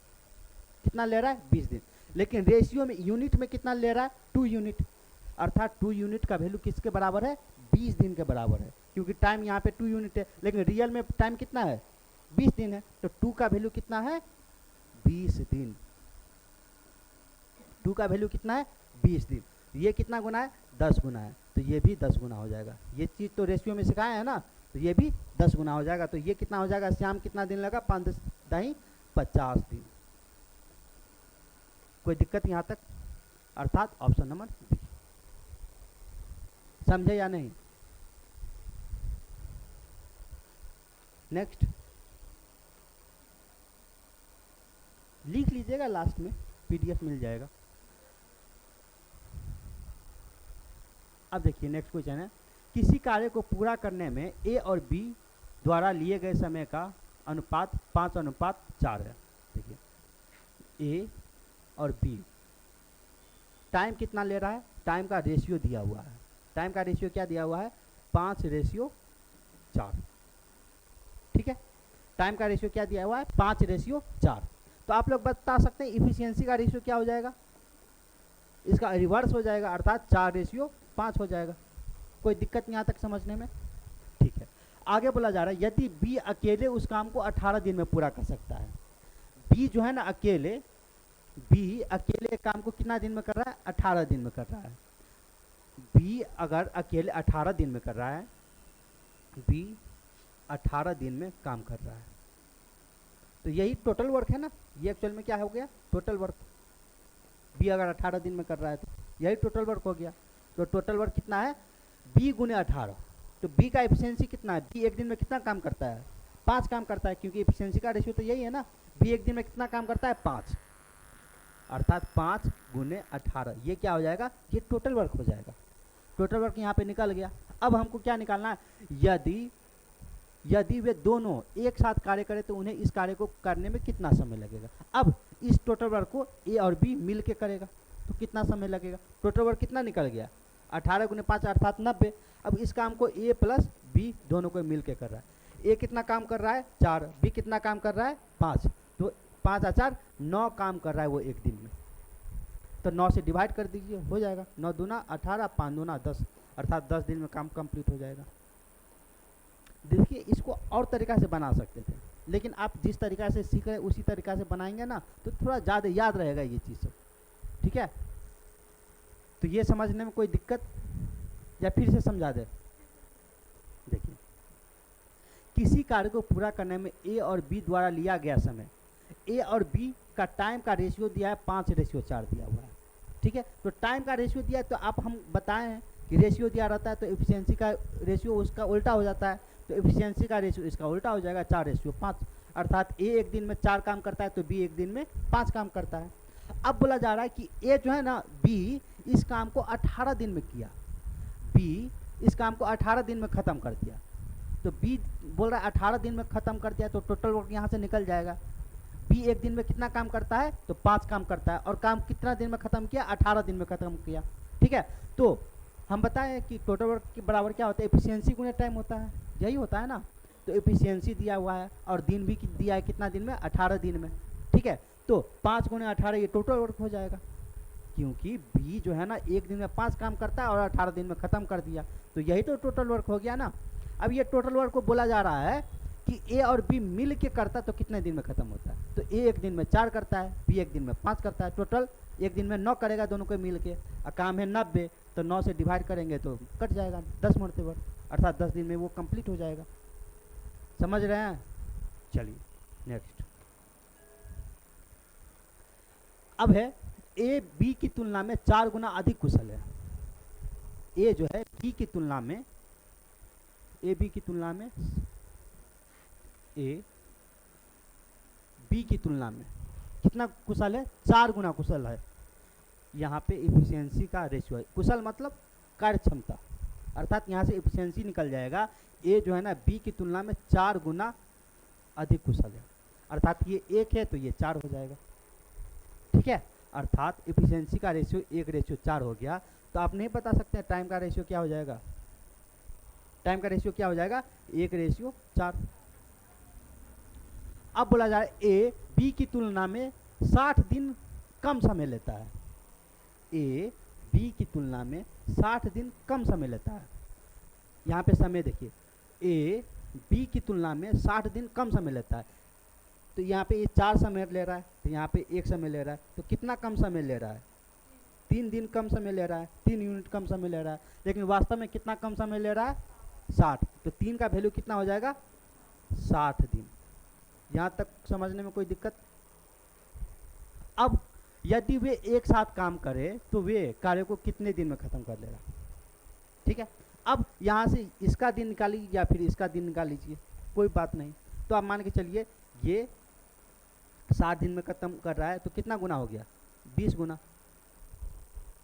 कितना ले रहा है, 20 दिन। लेकिन रेशियो में यूनिट में कितना ले रहा है, 2 यूनिट। अर्थात 2 यूनिट का वैल्यू किसके बराबर है? 20 दिन के बराबर है, क्योंकि टाइम यहाँ पे 2 यूनिट है, लेकिन रियल में टाइम कितना है? 20 दिन है। तो 2 का वैल्यू कितना है? 20 दिन। 2 का वैल्यू कितना है? 20 दिन। ये कितना गुना है? 10 गुना है, तो ये भी 10 गुना हो जाएगा। ये चीज़ तो रेशियो में सिखाया है ना, तो ये भी 10 गुना हो जाएगा। तो ये कितना हो जाएगा? श्याम कितना दिन लगा? 5 10 50 दिन। कोई दिक्कत यहाँ तक? अर्थात ऑप्शन नंबर बी। समझे या नहीं? नेक्स्ट लिख लीजिएगा, लास्ट में पीडीएफ मिल जाएगा। अब देखिए नेक्स्ट क्वेश्चन है, किसी कार्य को पूरा करने में ए और बी द्वारा लिए गए समय का अनुपात 5:4 है। देखिए ए और बी टाइम कितना ले रहा है? टाइम का रेशियो दिया हुआ है। टाइम का रेशियो क्या दिया हुआ है? 5:4। ठीक है, टाइम का रेशियो क्या दिया हुआ है? 5:4। तो आप लोग बता सकते हैं इफिशियंसी का रेशियो क्या हो जाएगा? इसका रिवर्स हो जाएगा, अर्थात 4:5 हो जाएगा। कोई दिक्कत यहाँ तक समझने में? ठीक है, आगे बोला जा रहा है यदि बी अकेले उस काम को 18 दिन में पूरा कर सकता है। बी जो है ना अकेले, बी अकेले काम को कितना दिन में कर रहा है? 18 दिन में कर रहा है। बी अगर अकेले 18 दिन में कर रहा है, बी 18 दिन में काम कर रहा है, तो यही टोटल वर्क है ना। ये एक्चुअल में क्या हो गया? Total work. बी अगर 18 दिन में कर रहा है तो यही टोटल वर्क हो गया। तो टोटल वर्क कितना है? बी गुने 18। तो बी का एफिशिएंसी कितना है? बी एक दिन में कितना काम करता है? 5 काम करता है, क्योंकि एफिशिएंसी का रेशियो तो यही है ना। बी एक दिन में कितना काम करता है? 5, अर्थात 5 गुने 18। ये क्या हो जाएगा? ये टोटल वर्क हो जाएगा। टोटल वर्क यहाँ पे निकल गया। अब हमको क्या निकालना है? यदि वे दोनों एक साथ कार्य करें तो उन्हें इस कार्य को करने में कितना समय लगेगा। अब इस टोटल वर्क को ए और बी मिल के करेगा तो कितना समय लगेगा? टोटल वर्क कितना निकल गया? 18 गुने 5 अर्थात 90। अब इस काम को ए प्लस बी दोनों को मिल के कर रहा है। ए कितना काम कर रहा है? 4। बी कितना काम कर रहा है? 5। तो 5 और 4 9 काम कर रहा है वो एक दिन में। तो 9 से डिवाइड कर दीजिए, हो जाएगा। 9 दूना 18, 5 दूना 10, अर्थात 10 दिन में काम कंप्लीट हो जाएगा। देखिए इसको और तरीक़ा से बना सकते थे, लेकिन आप जिस तरीक़ा से सीख रहे हैं उसी तरीक़ा से बनाएंगे ना तो थोड़ा ज़्यादा याद रहेगा ये चीज़ सब। ठीक है, तो ये समझने में कोई दिक्कत, या फिर से समझा दे? देखिए किसी कार्य को पूरा करने में ए और बी द्वारा लिया गया समय, ए और बी का टाइम का रेशियो दिया है 5:4 दिया हुआ है। ठीक है, तो टाइम का रेशियो दिया है तो आप हम बताएं हैं कि रेशियो दिया रहता है तो एफिशिएंसी का रेशियो उसका उल्टा हो जाता है। तो एफिशिएंसी का रेशियो इसका उल्टा हो जाएगा, 4:5, अर्थात ए एक दिन में 4 काम करता है तो बी एक दिन में 5 काम करता है। अब बोला जा रहा है कि ए जो है ना, बी इस काम को 18 दिन में किया, बी इस काम को 18 दिन में ख़त्म कर दिया। तो बी बोल रहा है 18 दिन में ख़त्म कर दिया, तो टोटल वर्क यहाँ से निकल जाएगा। बी एक दिन में कितना काम करता है? तो 5 काम करता है, और काम कितना दिन में ख़त्म किया? 18 दिन में ख़त्म किया। ठीक है, तो हम बताएं कि टोटल वर्क के बराबर क्या होता है? एफिशिएंसी गुने टाइम होता है, यही होता है ना। तो एफिशिएंसी दिया हुआ है और दिन भी दिया है, कितना दिन में? 18 दिन में। ठीक है, तो 5 गुने 18 ये टोटल वर्क हो जाएगा, क्योंकि बी जो है ना एक दिन में 5 काम करता है और 18 दिन में ख़त्म कर दिया, तो यही तो टोटल वर्क हो गया ना। अब ये टोटल वर्क को बोला जा रहा है कि ए और बी मिल के करता तो कितने दिन में ख़त्म होता है? तो ए एक दिन में 4 करता है, बी एक दिन में 5 करता है, टोटल एक दिन में 9 करेगा दोनों को मिल के। और काम है 90, तो 9 से डिवाइड करेंगे तो कट जाएगा 10 मरते वर्क, अर्थात 10 दिन में वो कंप्लीट हो जाएगा। समझ रहे हैं? चलिए नेक्स्ट। अब है ए बी की तुलना में 4 गुना अधिक कुशल है। ए जो है बी की तुलना में, ए बी की तुलना में, ए बी की तुलना में कितना कुशल है? 4 गुना कुशल है। यहाँ पे एफिशिएंसी का रेशियो है, कुशल मतलब कार्य क्षमता, अर्थात यहाँ से एफिशिएंसी निकल जाएगा। ए जो है ना बी की तुलना में 4 गुना अधिक कुशल है, अर्थात ये 1 है तो ये 4 हो जाएगा। ठीक है, अर्थात एफिशिएंसी का रेशियो 1:4 हो गया। तो आप नहीं बता सकते टाइम का रेशियो क्या हो जाएगा? टाइम का रेशियो क्या हो जाएगा? 1:4। अब बोला जाए ए बी की तुलना में 60 दिन कम समय लेता है। ए बी की तुलना में 60 दिन कम समय लेता है। यहाँ पे समय देखिए, ए बी की तुलना में 60 दिन कम समय लेता है। तो यहाँ पे ये 4 समय ले रहा है, तो यहाँ पे 1 समय ले रहा है, तो कितना कम समय ले रहा है? 3 दिन कम समय ले रहा है, 3 यूनिट कम समय ले रहा है। लेकिन वास्तव में कितना कम समय ले रहा है? 60। तो 3 का वैल्यू कितना हो जाएगा? 60 दिन। यहाँ तक समझने में कोई दिक्कत? अब यदि वे एक साथ काम करें तो वे कार्य को कितने दिन में खत्म कर लेगा? ठीक है। अब यहाँ से इसका दिन निकालिए या फिर इसका दिन निकाल लीजिए, कोई बात नहीं। तो आप मान के चलिए ये 60 दिन में खत्म कर रहा है, तो कितना गुना हो गया? 20 गुना।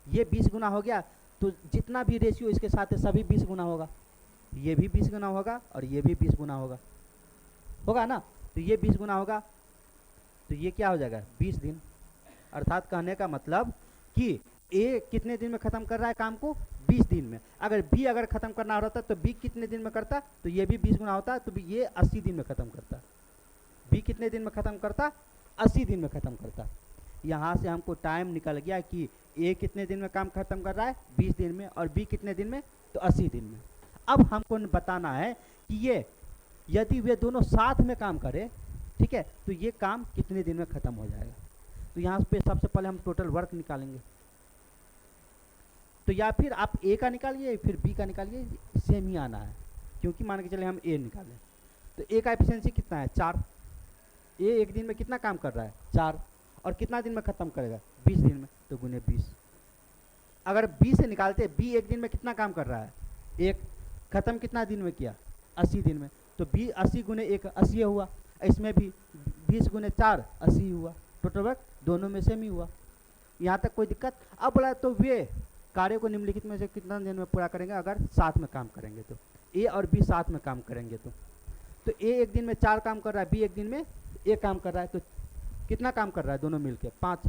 ये 20 गुना हो गया, तो जितना भी रेशियो इसके साथ है सभी 20 गुना होगा। ये भी 20 गुना होगा और ये भी 20 गुना होगा, होगा ना? तो ये 20 गुना होगा, तो ये क्या हो जाएगा? 20 दिन। अर्थात कहने का मतलब कि ए कितने दिन में खत्म कर रहा है काम को? 20 दिन में। अगर बी अगर खत्म करना होता तो बी कितने दिन में करता? तो ये भी 20 गुना होता, तो ये 80 दिन में खत्म करता। बी कितने दिन में खत्म करता? 80 दिन में खत्म करता। यहाँ से हमको टाइम निकल गया कि ए कितने दिन में काम खत्म कर रहा है? 20 दिन में। और बी कितने दिन में? तो 80 दिन में। अब हमको बताना है कि ये यदि वे दोनों साथ में काम करें, ठीक है, तो ये काम कितने दिन में खत्म हो जाएगा? तो यहाँ पे सबसे पहले हम टोटल वर्क निकालेंगे। तो या फिर आप ए का निकालिए फिर बी का निकालिए, सेम ही आना है, क्योंकि मान के चले हम ए निकालें तो ए का एफिशिएंसी कितना है? 4। ए एक दिन में कितना काम कर रहा है? 4। और कितना दिन में खत्म करेगा? 20 दिन में। तो गुने 20। अगर बी से निकालते, बी एक दिन में कितना काम कर रहा है? 1। खत्म कितना दिन में किया? 80 दिन में। तो बी 80 गुने 1 80 हुआ। इसमें भी 20 गुने 4 80 हुआ। टोटल वर्क दोनों में सेम ही हुआ। यहाँ तक कोई दिक्कत? अब बोला तो वे कार्य को निम्नलिखित में से कितना दिन में पूरा करेंगे अगर साथ में काम करेंगे? तो ए और बी साथ में काम करेंगे तो ए एक दिन में 4 काम कर रहा है, बी एक दिन में 1 काम कर रहा है, तो कितना काम कर रहा है दोनों मिलके? 5।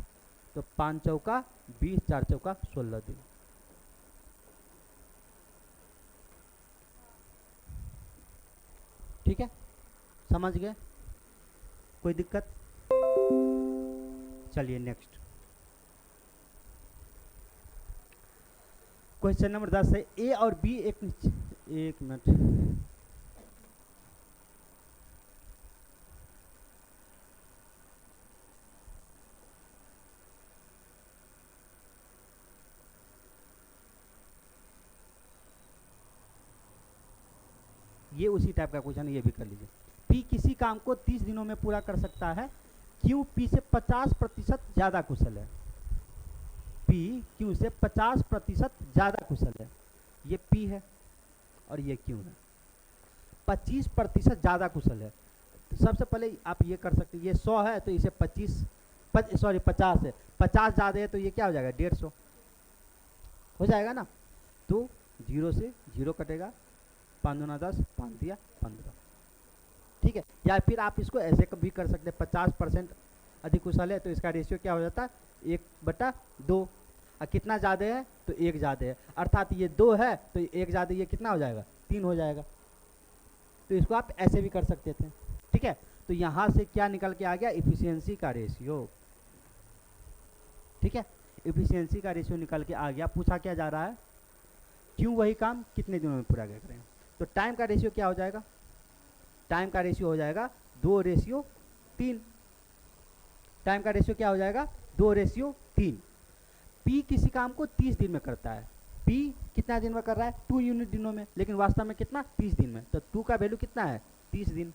तो 5 चौका 20, 4 चौका 16 दिन। ठीक है, समझ गए? कोई दिक्कत? चलिए नेक्स्ट क्वेश्चन नंबर 10 है। ए और बी एक मिनट, ये उसी टाइप का क्वेश्चन, ये भी कर लीजिए। पी किसी काम को 30 दिनों में पूरा कर सकता है, क्यू पी से 50% ज़्यादा कुशल है। पी क्यू से 50% ज़्यादा कुशल है। ये पी है और ये क्यू है। 25% ज़्यादा कुशल है। तो सबसे पहले आप ये कर सकते हैं, ये 100 है तो इसे 50 है, 50 ज़्यादा है तो ये क्या हो जाएगा? 150 हो जाएगा ना? तो 0 से 0 कटेगा, 5 दूना 10, 5 दिया 15। ठीक है। या फिर आप इसको ऐसे भी कर सकते हैं, 50% अधिक कुशल है तो इसका रेशियो क्या हो जाता है? 1/2। और कितना ज़्यादा है? तो 1 ज़्यादा है। अर्थात ये 2 है तो 1 ज़्यादा, ये कितना हो जाएगा? 3 हो जाएगा। तो इसको आप ऐसे भी कर सकते थे। ठीक है। तो यहाँ से क्या निकल के आ गया? इफिशियंसी का रेशियो। ठीक है, इफिशियंसी का रेशियो निकल के आ गया। पूछा क्या जा रहा है? क्यों वही काम कितने दिनों में पूरा करें? तो टाइम का रेशियो क्या हो जाएगा? टाइम का रेशियो हो जाएगा 2:3। टाइम का रेशियो क्या हो जाएगा? 2:3। पी किसी काम को 30 दिन में करता है। पी कितना दिन में कर रहा है? 2 यूनिट दिनों में, लेकिन वास्तव में कितना? 30 दिन में। तो 2 का वैल्यू कितना है? 30 दिन।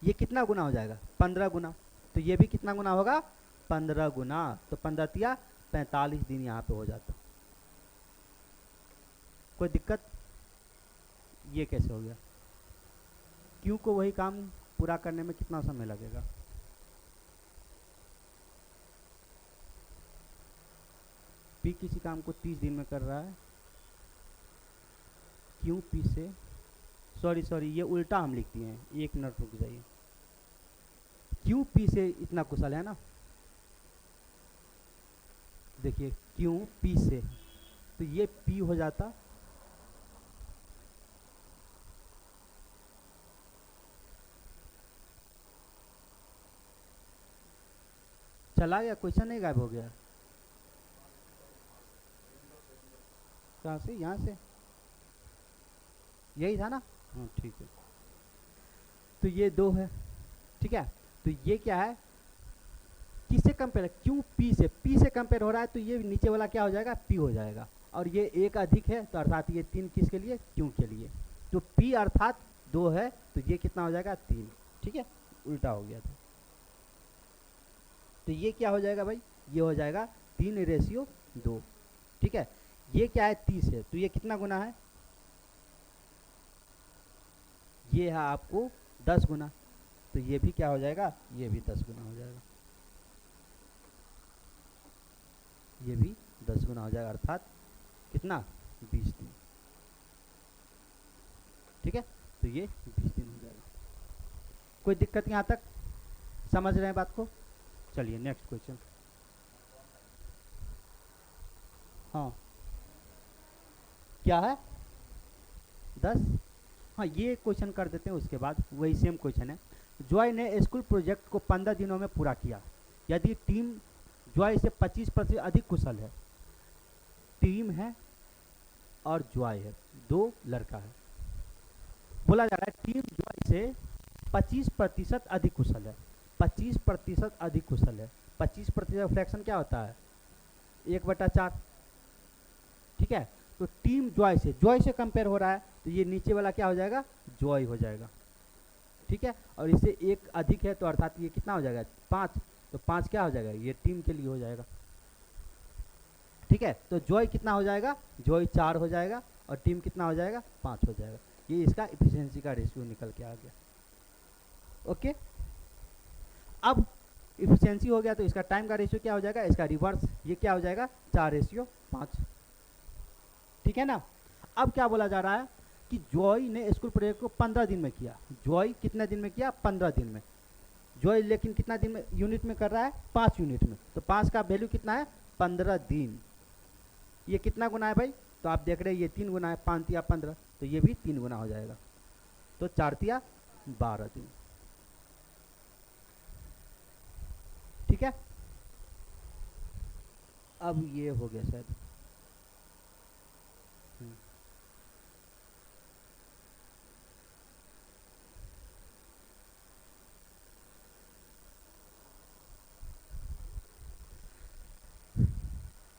ये कितना गुना हो जाएगा? 15 गुना। तो ये भी कितना गुना होगा? 15 गुना। तो 15 तिया 45 दिन यहाँ पे हो जाता। कोई दिक्कत? ये कैसे हो गया? क्यू को वही काम पूरा करने में कितना समय लगेगा? पी किसी काम को 30 दिन में कर रहा है, क्यू पी से सॉरी ये उल्टा हम लिख दिए हैं, 1 मिनट रुक जाइए। क्यू पी से इतना कुशल है ना, देखिए क्यू पी से, तो ये पी हो जाता, चला गया क्वेश्चन, नहीं गायब हो गया? कहाँ से, यहाँ से, यही था ना, हाँ ठीक है। तो ये 2 है, ठीक है। तो ये क्या है, किससे कंपेयर है, क्यों पी से, पी से कंपेयर हो रहा है, तो ये नीचे वाला क्या हो जाएगा, पी हो जाएगा। और ये 1 अधिक है, तो अर्थात ये 3 किसके लिए, क्यों के लिए। तो पी अर्थात 2 है, तो ये कितना हो जाएगा, 3, ठीक है, उल्टा हो गया था। तो ये क्या हो जाएगा भाई, ये हो जाएगा 3:2, ठीक है। ये क्या है, 30 है, तो ये कितना गुना है, ये है आपको 10 गुना, तो ये भी क्या हो जाएगा, ये भी 10 गुना हो जाएगा, ये भी 10 गुना हो जाएगा, अर्थात कितना, 20 दिन, ठीक है। तो ये 20 दिन हो जाएगा। कोई दिक्कत यहाँ तक, समझ रहे हैं बात को। चलिए नेक्स्ट क्वेश्चन। हाँ क्या है, 10, हाँ ये क्वेश्चन कर देते हैं, उसके बाद वही सेम क्वेश्चन है। जॉय ने स्कूल प्रोजेक्ट को 15 दिनों में पूरा किया, यदि टीम जॉय से 25% अधिक कुशल है। टीम है और जॉय है, 2 लड़का है। बोला जा रहा है टीम जॉय से 25% अधिक कुशल है, 25% अधिक कुशल है। 25% फ्रैक्शन क्या होता है, 1/4, ठीक है। तो टीम जॉय से कंपेयर हो रहा है, तो ये नीचे वाला क्या हो जाएगा, जॉय हो जाएगा, ठीक है। और इससे 1 अधिक है, तो अर्थात ये कितना हो जाएगा, 5, तो 5 क्या हो जाएगा, ये टीम के लिए हो जाएगा, ठीक है। तो जॉय कितना हो जाएगा, जॉय 4 हो जाएगा, और टीम कितना हो जाएगा, 5 हो जाएगा। ये इसका इफिशियंसी का रेशियो निकल के आ गया, ओके। अब इफिशियंसी हो गया, तो इसका टाइम का रेशियो क्या हो जाएगा, इसका रिवर्स, ये क्या हो जाएगा, 4:5, ठीक है ना। अब क्या बोला जा रहा है कि जॉय ने स्कूल प्रोजेक्ट को 15 दिन में किया। जॉय कितने दिन में किया, 15 दिन में। जॉय लेकिन कितना दिन में, यूनिट में कर रहा है, 5 यूनिट में, तो 5 का वैल्यू कितना है, 15 दिन। ये कितना गुना है भाई, तो आप देख रहे हैं ये 3 गुना है, 5 या 15, तो ये भी 3 गुना हो जाएगा, तो 4 या 12 दिन, ठीक है। अब ये हो गया शायद,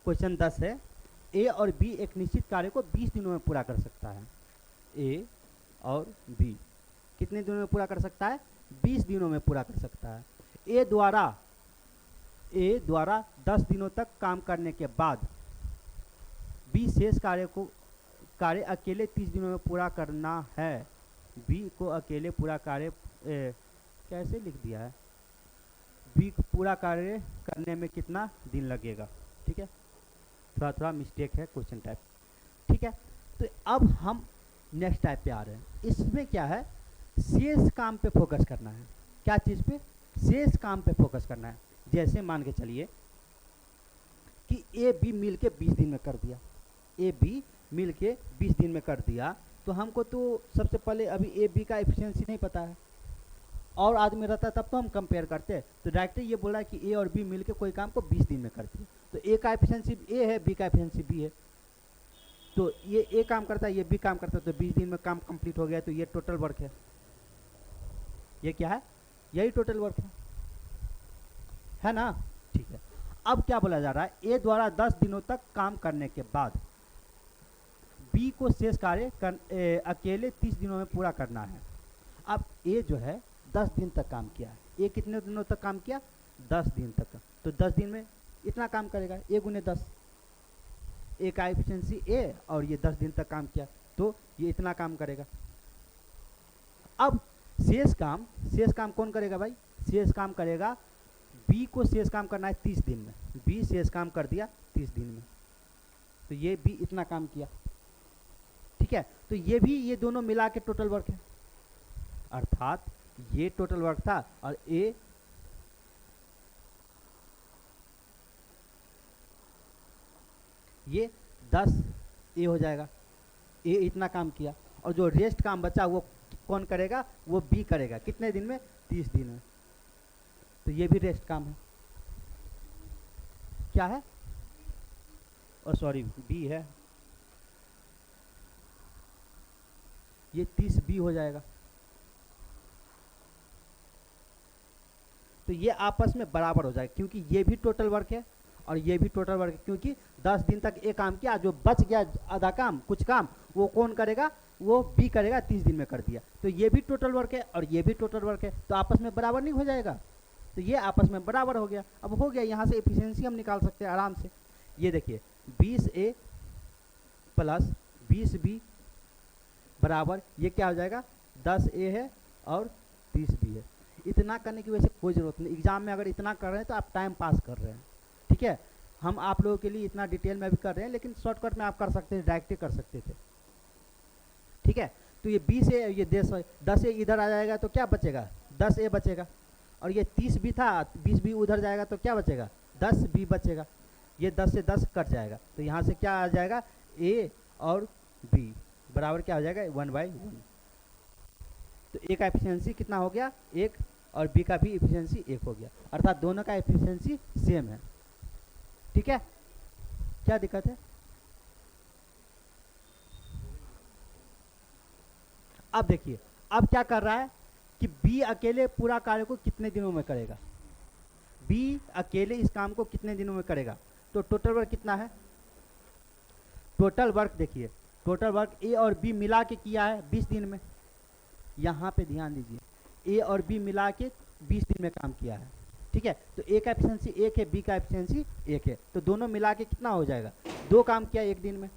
क्वेश्चन 10 है, ए और बी एक निश्चित कार्य को 20 दिनों में पूरा कर सकता है। ए और बी कितने दिनों में पूरा कर सकता है, 20 दिनों में पूरा कर सकता है। ए द्वारा 10 दिनों तक काम करने के बाद बी शेष कार्य अकेले 30 दिनों में पूरा करना है। बी को अकेले पूरा कार्य कैसे लिख दिया है, बी को पूरा कार्य करने में कितना दिन लगेगा, ठीक है, थोड़ा मिस्टेक है क्वेश्चन टाइप, ठीक है। तो अब हम नेक्स्ट टाइप पे आ रहे हैं। इसमें क्या है, शेष काम पे फोकस करना है। क्या चीज़ पे, शेष काम पे फोकस करना है। जैसे मान के चलिए कि ए बी मिल के 20 दिन में कर दिया, ए बी मिल के 20 दिन में कर दिया, तो हमको तो सबसे पहले अभी ए बी का एफिशिएंसी नहीं पता है, और आदमी रहता तब तो हम कंपेयर करते। तो डायरेक्टली ये बोल रहा है कि ए और बी मिल के कोई काम को 20 दिन में करती है, तो ए का एफिशिएंसी ए है, बी का एफिशिएंसी बी है, तो ये ए काम करता है, ये बी काम करता है, तो 20 दिन में काम कंप्लीट हो गया, तो ये टोटल वर्क है। ये क्या है, यही टोटल वर्क है ना, ठीक है। अब क्या बोला जा रहा है, ए द्वारा 10 दिनों तक काम करने के बाद बी को शेष कार्य अकेले 30 दिनों में पूरा करना है। अब ए जो है 10 दिन तक काम किया है, ए कितने दिनों तक काम किया, 10 दिन तक, तो 10 दिन में इतना काम करेगा, ए गुने 10, ए का एफिशिएंसी ए, और ये 10 दिन तक काम किया, तो ये इतना काम करेगा। अब शेष काम कौन करेगा भाई, शेष काम करेगा बी को शेष काम करना है 30 दिन में, बी शेष काम कर दिया 30 दिन में, तो ये बी इतना काम किया, ठीक है। तो ये भी, ये दोनों मिला के टोटल वर्क है, अर्थात ये टोटल वर्क था, और ए ये 10 ए हो जाएगा, ए इतना काम किया, और जो रेस्ट काम बचा वो कौन करेगा, वो बी करेगा, कितने दिन में, 30 दिन में, तो ये भी रेस्ट काम है, क्या है, और सॉरी बी है, ये 30B हो जाएगा। तो ये आपस में बराबर हो जाएगा, क्योंकि ये भी टोटल वर्क है और ये भी टोटल वर्क है, क्योंकि 10 दिन तक ये काम किया, जो बच गया आधा काम, कुछ काम, वो कौन करेगा, वो बी करेगा, 30 दिन में कर दिया। तो ये भी टोटल वर्क है और ये भी टोटल वर्क है, तो आपस में बराबर नहीं हो जाएगा। तो ये आपस में बराबर हो गया। अब हो गया, यहाँ से एफिशिएंसी हम निकाल सकते हैं आराम से। ये देखिए 20A प्लस 20B बराबर, ये क्या हो जाएगा, 10A है और 30B है। इतना करने की वैसे कोई ज़रूरत नहीं, एग्जाम में अगर इतना कर रहे हैं तो आप टाइम पास कर रहे हैं, ठीक है। हम आप लोगों के लिए इतना डिटेल में भी कर रहे हैं, लेकिन शॉर्टकट में आप कर सकते थे, डायरेक्ट कर सकते थे, ठीक है। तो ये 20 है, ये 10A इधर आ जाएगा तो क्या बचेगा, 10A बचेगा, और ये 30B था, 20B उधर जाएगा तो क्या बचेगा, 10B बचेगा। ये 10 से 10 कट जाएगा, तो यहाँ से क्या आ जाएगा, A और B बराबर क्या हो जाएगा, 1/1। तो A का एफिशिएंसी कितना हो गया, 1, और B का भी एफिशिएंसी 1 हो गया, अर्थात दोनों का एफिशिएंसी सेम है, ठीक है। क्या दिक्कत है? अब देखिए, अब क्या कर रहा है कि B अकेले पूरा कार्य को कितने दिनों में करेगा, B अकेले इस काम को कितने दिनों में करेगा। तो टोटल वर्क कितना है, टोटल वर्क देखिए, टोटल वर्क A और B मिला के किया है 20 दिन में। यहाँ पे ध्यान दीजिए, A और B मिला के 20 दिन में काम किया है, ठीक है। तो A का एफिशिएंसी 1 है, B का एफिशिएंसी 1 है, तो दोनों मिला के कितना हो जाएगा, 2 काम किया 1 दिन में,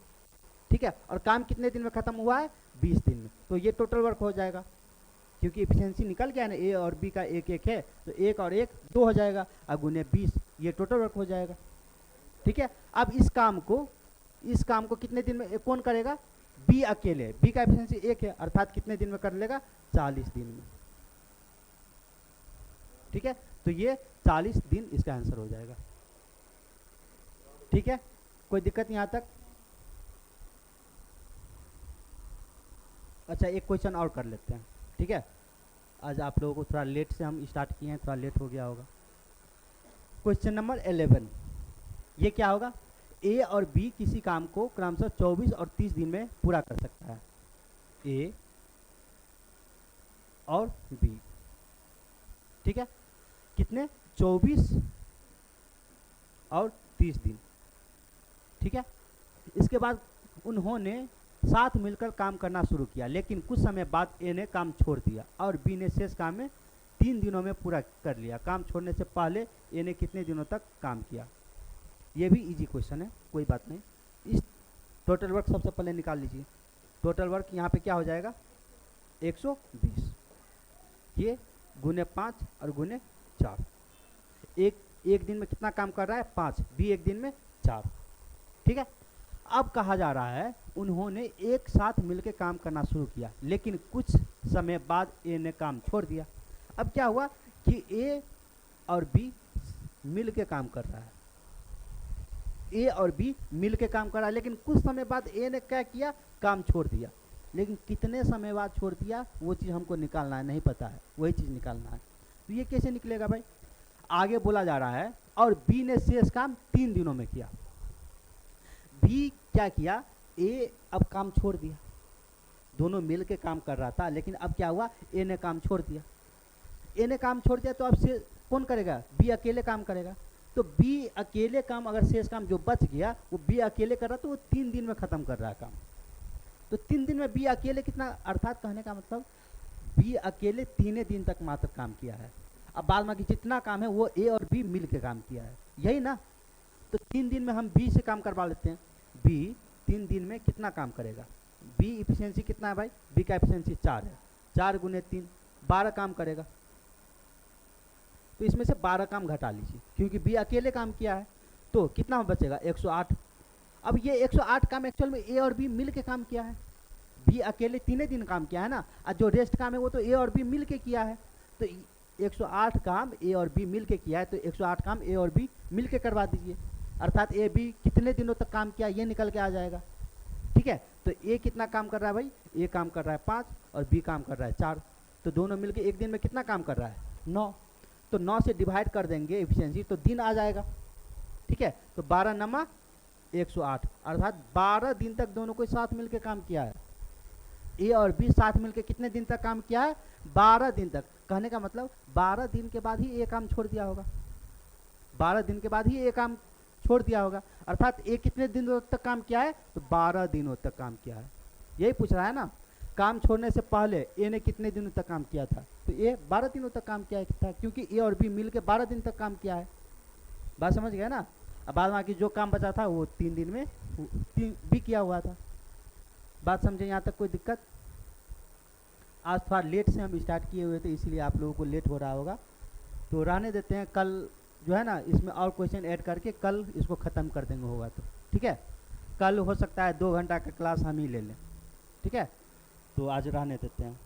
ठीक है। और काम कितने दिन में खत्म हुआ है, 20 दिन में। तो ये टोटल वर्क हो जाएगा, क्योंकि एफिशिएंसी निकल गया ना, A और B का 1-1 है, तो 1 और 1 2 हो जाएगा, और गुने 20, ये टोटल वर्क हो जाएगा, ठीक है। अब इस काम को कितने दिन में कौन करेगा, B अकेले, B का एफिशिएंसी 1 है, अर्थात कितने दिन में कर लेगा, 40 दिन में, ठीक है। तो ये 40 दिन इसका आंसर हो जाएगा, ठीक है। कोई दिक्कत यहाँ तक? अच्छा, एक क्वेश्चन और कर लेते हैं, ठीक है। आज आप लोगों को थोड़ा लेट से हम स्टार्ट किए हैं, थोड़ा लेट हो गया होगा। क्वेश्चन नंबर 11, ये क्या होगा, A और B किसी काम को क्रमशः 24 और 30 दिन में पूरा कर सकता है, A और B, ठीक है। कितने, 24 और 30 दिन, ठीक है। इसके बाद उन्होंने साथ मिलकर काम करना शुरू किया, लेकिन कुछ समय बाद A ने काम छोड़ दिया और B ने शेष काम में 3 दिनों में पूरा कर लिया। काम छोड़ने से पहले A ने कितने दिनों तक काम किया। ये भी इजी क्वेश्चन है, कोई बात नहीं। इस टोटल वर्क सबसे पहले निकाल लीजिए। टोटल वर्क यहाँ पे क्या हो जाएगा, 120, ये गुने 5 और गुने 4। एक दिन में कितना काम कर रहा है, 5, B एक दिन में 4, ठीक है। अब कहा जा रहा है उन्होंने एक साथ मिलकर काम करना शुरू किया, लेकिन कुछ समय बाद A ने काम छोड़ दिया। अब क्या हुआ कि A और B मिल के काम कर रहा है, A और B मिल के काम कर रहा है, लेकिन कुछ समय बाद A ने क्या किया, काम छोड़ दिया। लेकिन कितने समय बाद छोड़ दिया, वो चीज़ हमको निकालना है, नहीं पता है, वही चीज़ निकालना है। तो ये कैसे निकलेगा भाई, आगे बोला जा रहा है और B ने शेष काम 3 दिनों में किया। B क्या किया, A अब काम छोड़ दिया, दोनों मिल के काम कर रहा था, लेकिन अब क्या हुआ, A ने काम छोड़ दिया। A ने काम छोड़ दिया तो अब से कौन करेगा, B अकेले काम करेगा। तो B अकेले काम, अगर शेष काम जो बच गया वो B अकेले कर रहा, तो वो 3 दिन में ख़त्म कर रहा है काम। तो 3 दिन में B अकेले कितना, अर्थात कहने का मतलब B अकेले 3 दिन तक मात्र काम किया है। अब बाद में जितना काम है वो A और B मिल के काम किया है, यही ना। तो 3 दिन में हम B से काम करवा लेते हैं। B 3 दिन में कितना काम करेगा, B इफिशियंसी कितना है भाई, B का इफिशियंसी 4 है, 4 गुने 3 12 काम करेगा। तो इसमें से 12 काम घटा लीजिए, क्योंकि B अकेले काम किया है, तो कितना बचेगा, 108। अब ये 108 काम एक्चुअल में A और B मिल के काम किया है। B अकेले 3 दिन काम किया है ना, और जो रेस्ट काम है वो तो A और B मिल के किया है। तो 108 काम A और B मिल के किया है, तो 108 काम A और B मिल के करवा दीजिए, अर्थात A B कितने दिनों तक काम किया ये निकल के आ जाएगा, ठीक है। तो A कितना काम कर रहा है भाई, A काम कर रहा है 5 और B काम कर रहा है 4, तो दोनों मिलके एक दिन में कितना काम कर रहा है, 9। तो 9 से डिवाइड कर देंगे एफिशिएंसी, तो दिन आ जाएगा, ठीक है। तो 12 नमा 108, अर्थात 12 दिन तक दोनों को साथ मिलकर काम किया है। ए और बी साथ मिलकर कितने दिन तक काम किया है? 12 दिन तक। कहने का मतलब 12 दिन के बाद ही ये काम छोड़ दिया होगा, 12 दिन के बाद ही ये काम छोड़ दिया होगा। अर्थात ए कितने दिनों तक काम किया है? तो 12 दिनों तक काम किया है। यही पूछ रहा है ना, काम छोड़ने से पहले ए ने कितने दिनों तक काम किया था? तो ए 12 दिनों तक काम किया था, क्योंकि ए और बी मिलकर 12 दिन तक काम किया है। बात समझ गए ना? अब बाद बाकी जो काम बचा था वो 3 दिन में भी किया हुआ था। बात समझे? यहाँ तक कोई दिक्कत? आज थोड़ा लेट से हम स्टार्ट किए हुए थे, इसलिए आप लोगों को लेट हो रहा होगा, तो रहने देते हैं। कल जो है ना इसमें और क्वेश्चन ऐड करके कल इसको ख़त्म कर देंगे, होगा तो ठीक है। कल हो सकता है 2 घंटा का क्लास हम ही ले लें, ठीक है। तो आज रहने देते हैं।